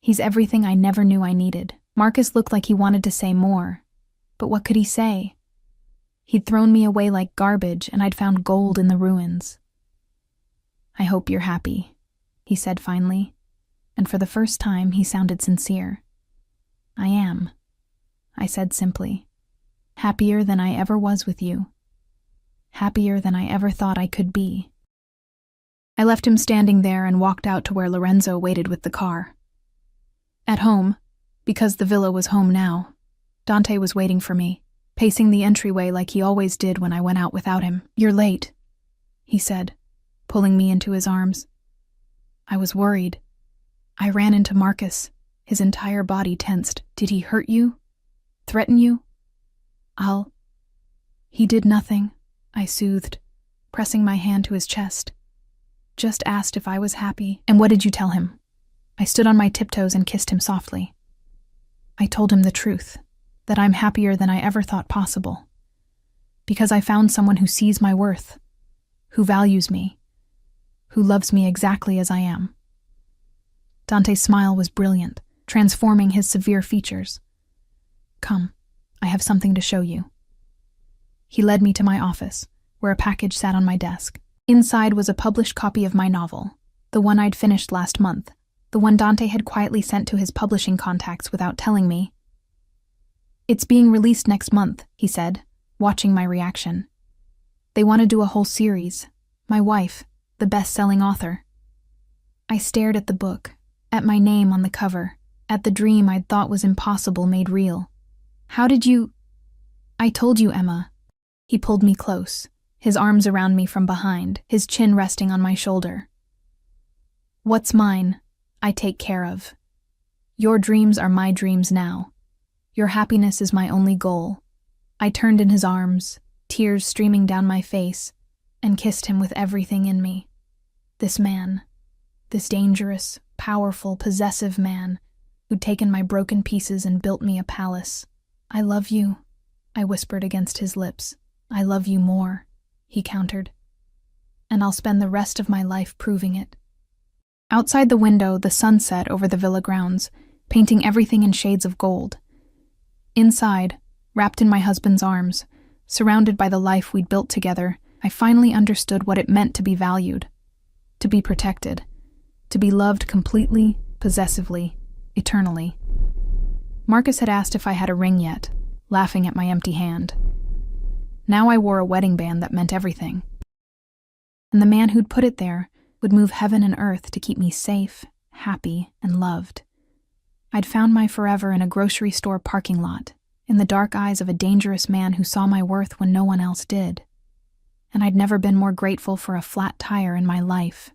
He's everything I never knew I needed." Marcus looked like he wanted to say more, but what could he say? He'd thrown me away like garbage, and I'd found gold in the ruins. "I hope you're happy," he said finally, and for the first time he sounded sincere. "I am," I said simply. "Happier than I ever was with you. Happier than I ever thought I could be." I left him standing there and walked out to where Lorenzo waited with the car. At home, because the villa was home now, Dante was waiting for me, pacing the entryway like he always did when I went out without him. "You're late," he said, pulling me into his arms. I was worried. I ran into Marcus, his entire body tensed. "Did he hurt you? Threaten you?" He did nothing," I soothed, pressing my hand to his chest. "Just asked if I was happy." "And what did you tell him?" I stood on my tiptoes and kissed him softly. I told him the truth, that I'm happier than I ever thought possible. Because I found someone who sees my worth, who values me, who loves me exactly as I am. Dante's smile was brilliant, transforming his severe features. Come, I have something to show you. He led me to my office, where a package sat on my desk. Inside was a published copy of my novel, the one I'd finished last month, the one Dante had quietly sent to his publishing contacts without telling me. It's being released next month, he said, watching my reaction. They want to do a whole series. My wife, the best-selling author. I stared at the book, at my name on the cover, at the dream I'd thought was impossible made real. How did you... I told you, Emma. He pulled me close, his arms around me from behind, his chin resting on my shoulder. What's mine, I take care of. Your dreams are my dreams now. Your happiness is my only goal. I turned in his arms, tears streaming down my face, and kissed him with everything in me. This man, this dangerous, powerful, possessive man, who'd taken my broken pieces and built me a palace. I love you, I whispered against his lips. I love you more, he countered. And I'll spend the rest of my life proving it. Outside the window, the sun set over the villa grounds, painting everything in shades of gold. Inside, wrapped in my husband's arms, surrounded by the life we'd built together, I finally understood what it meant to be valued, to be protected, to be loved completely, possessively, eternally. Marcus had asked if I had a ring yet, laughing at my empty hand. Now I wore a wedding band that meant everything. And the man who'd put it there would move heaven and earth to keep me safe, happy, and loved. I'd found my forever in a grocery store parking lot, in the dark eyes of a dangerous man who saw my worth when no one else did. And I'd never been more grateful for a flat tire in my life.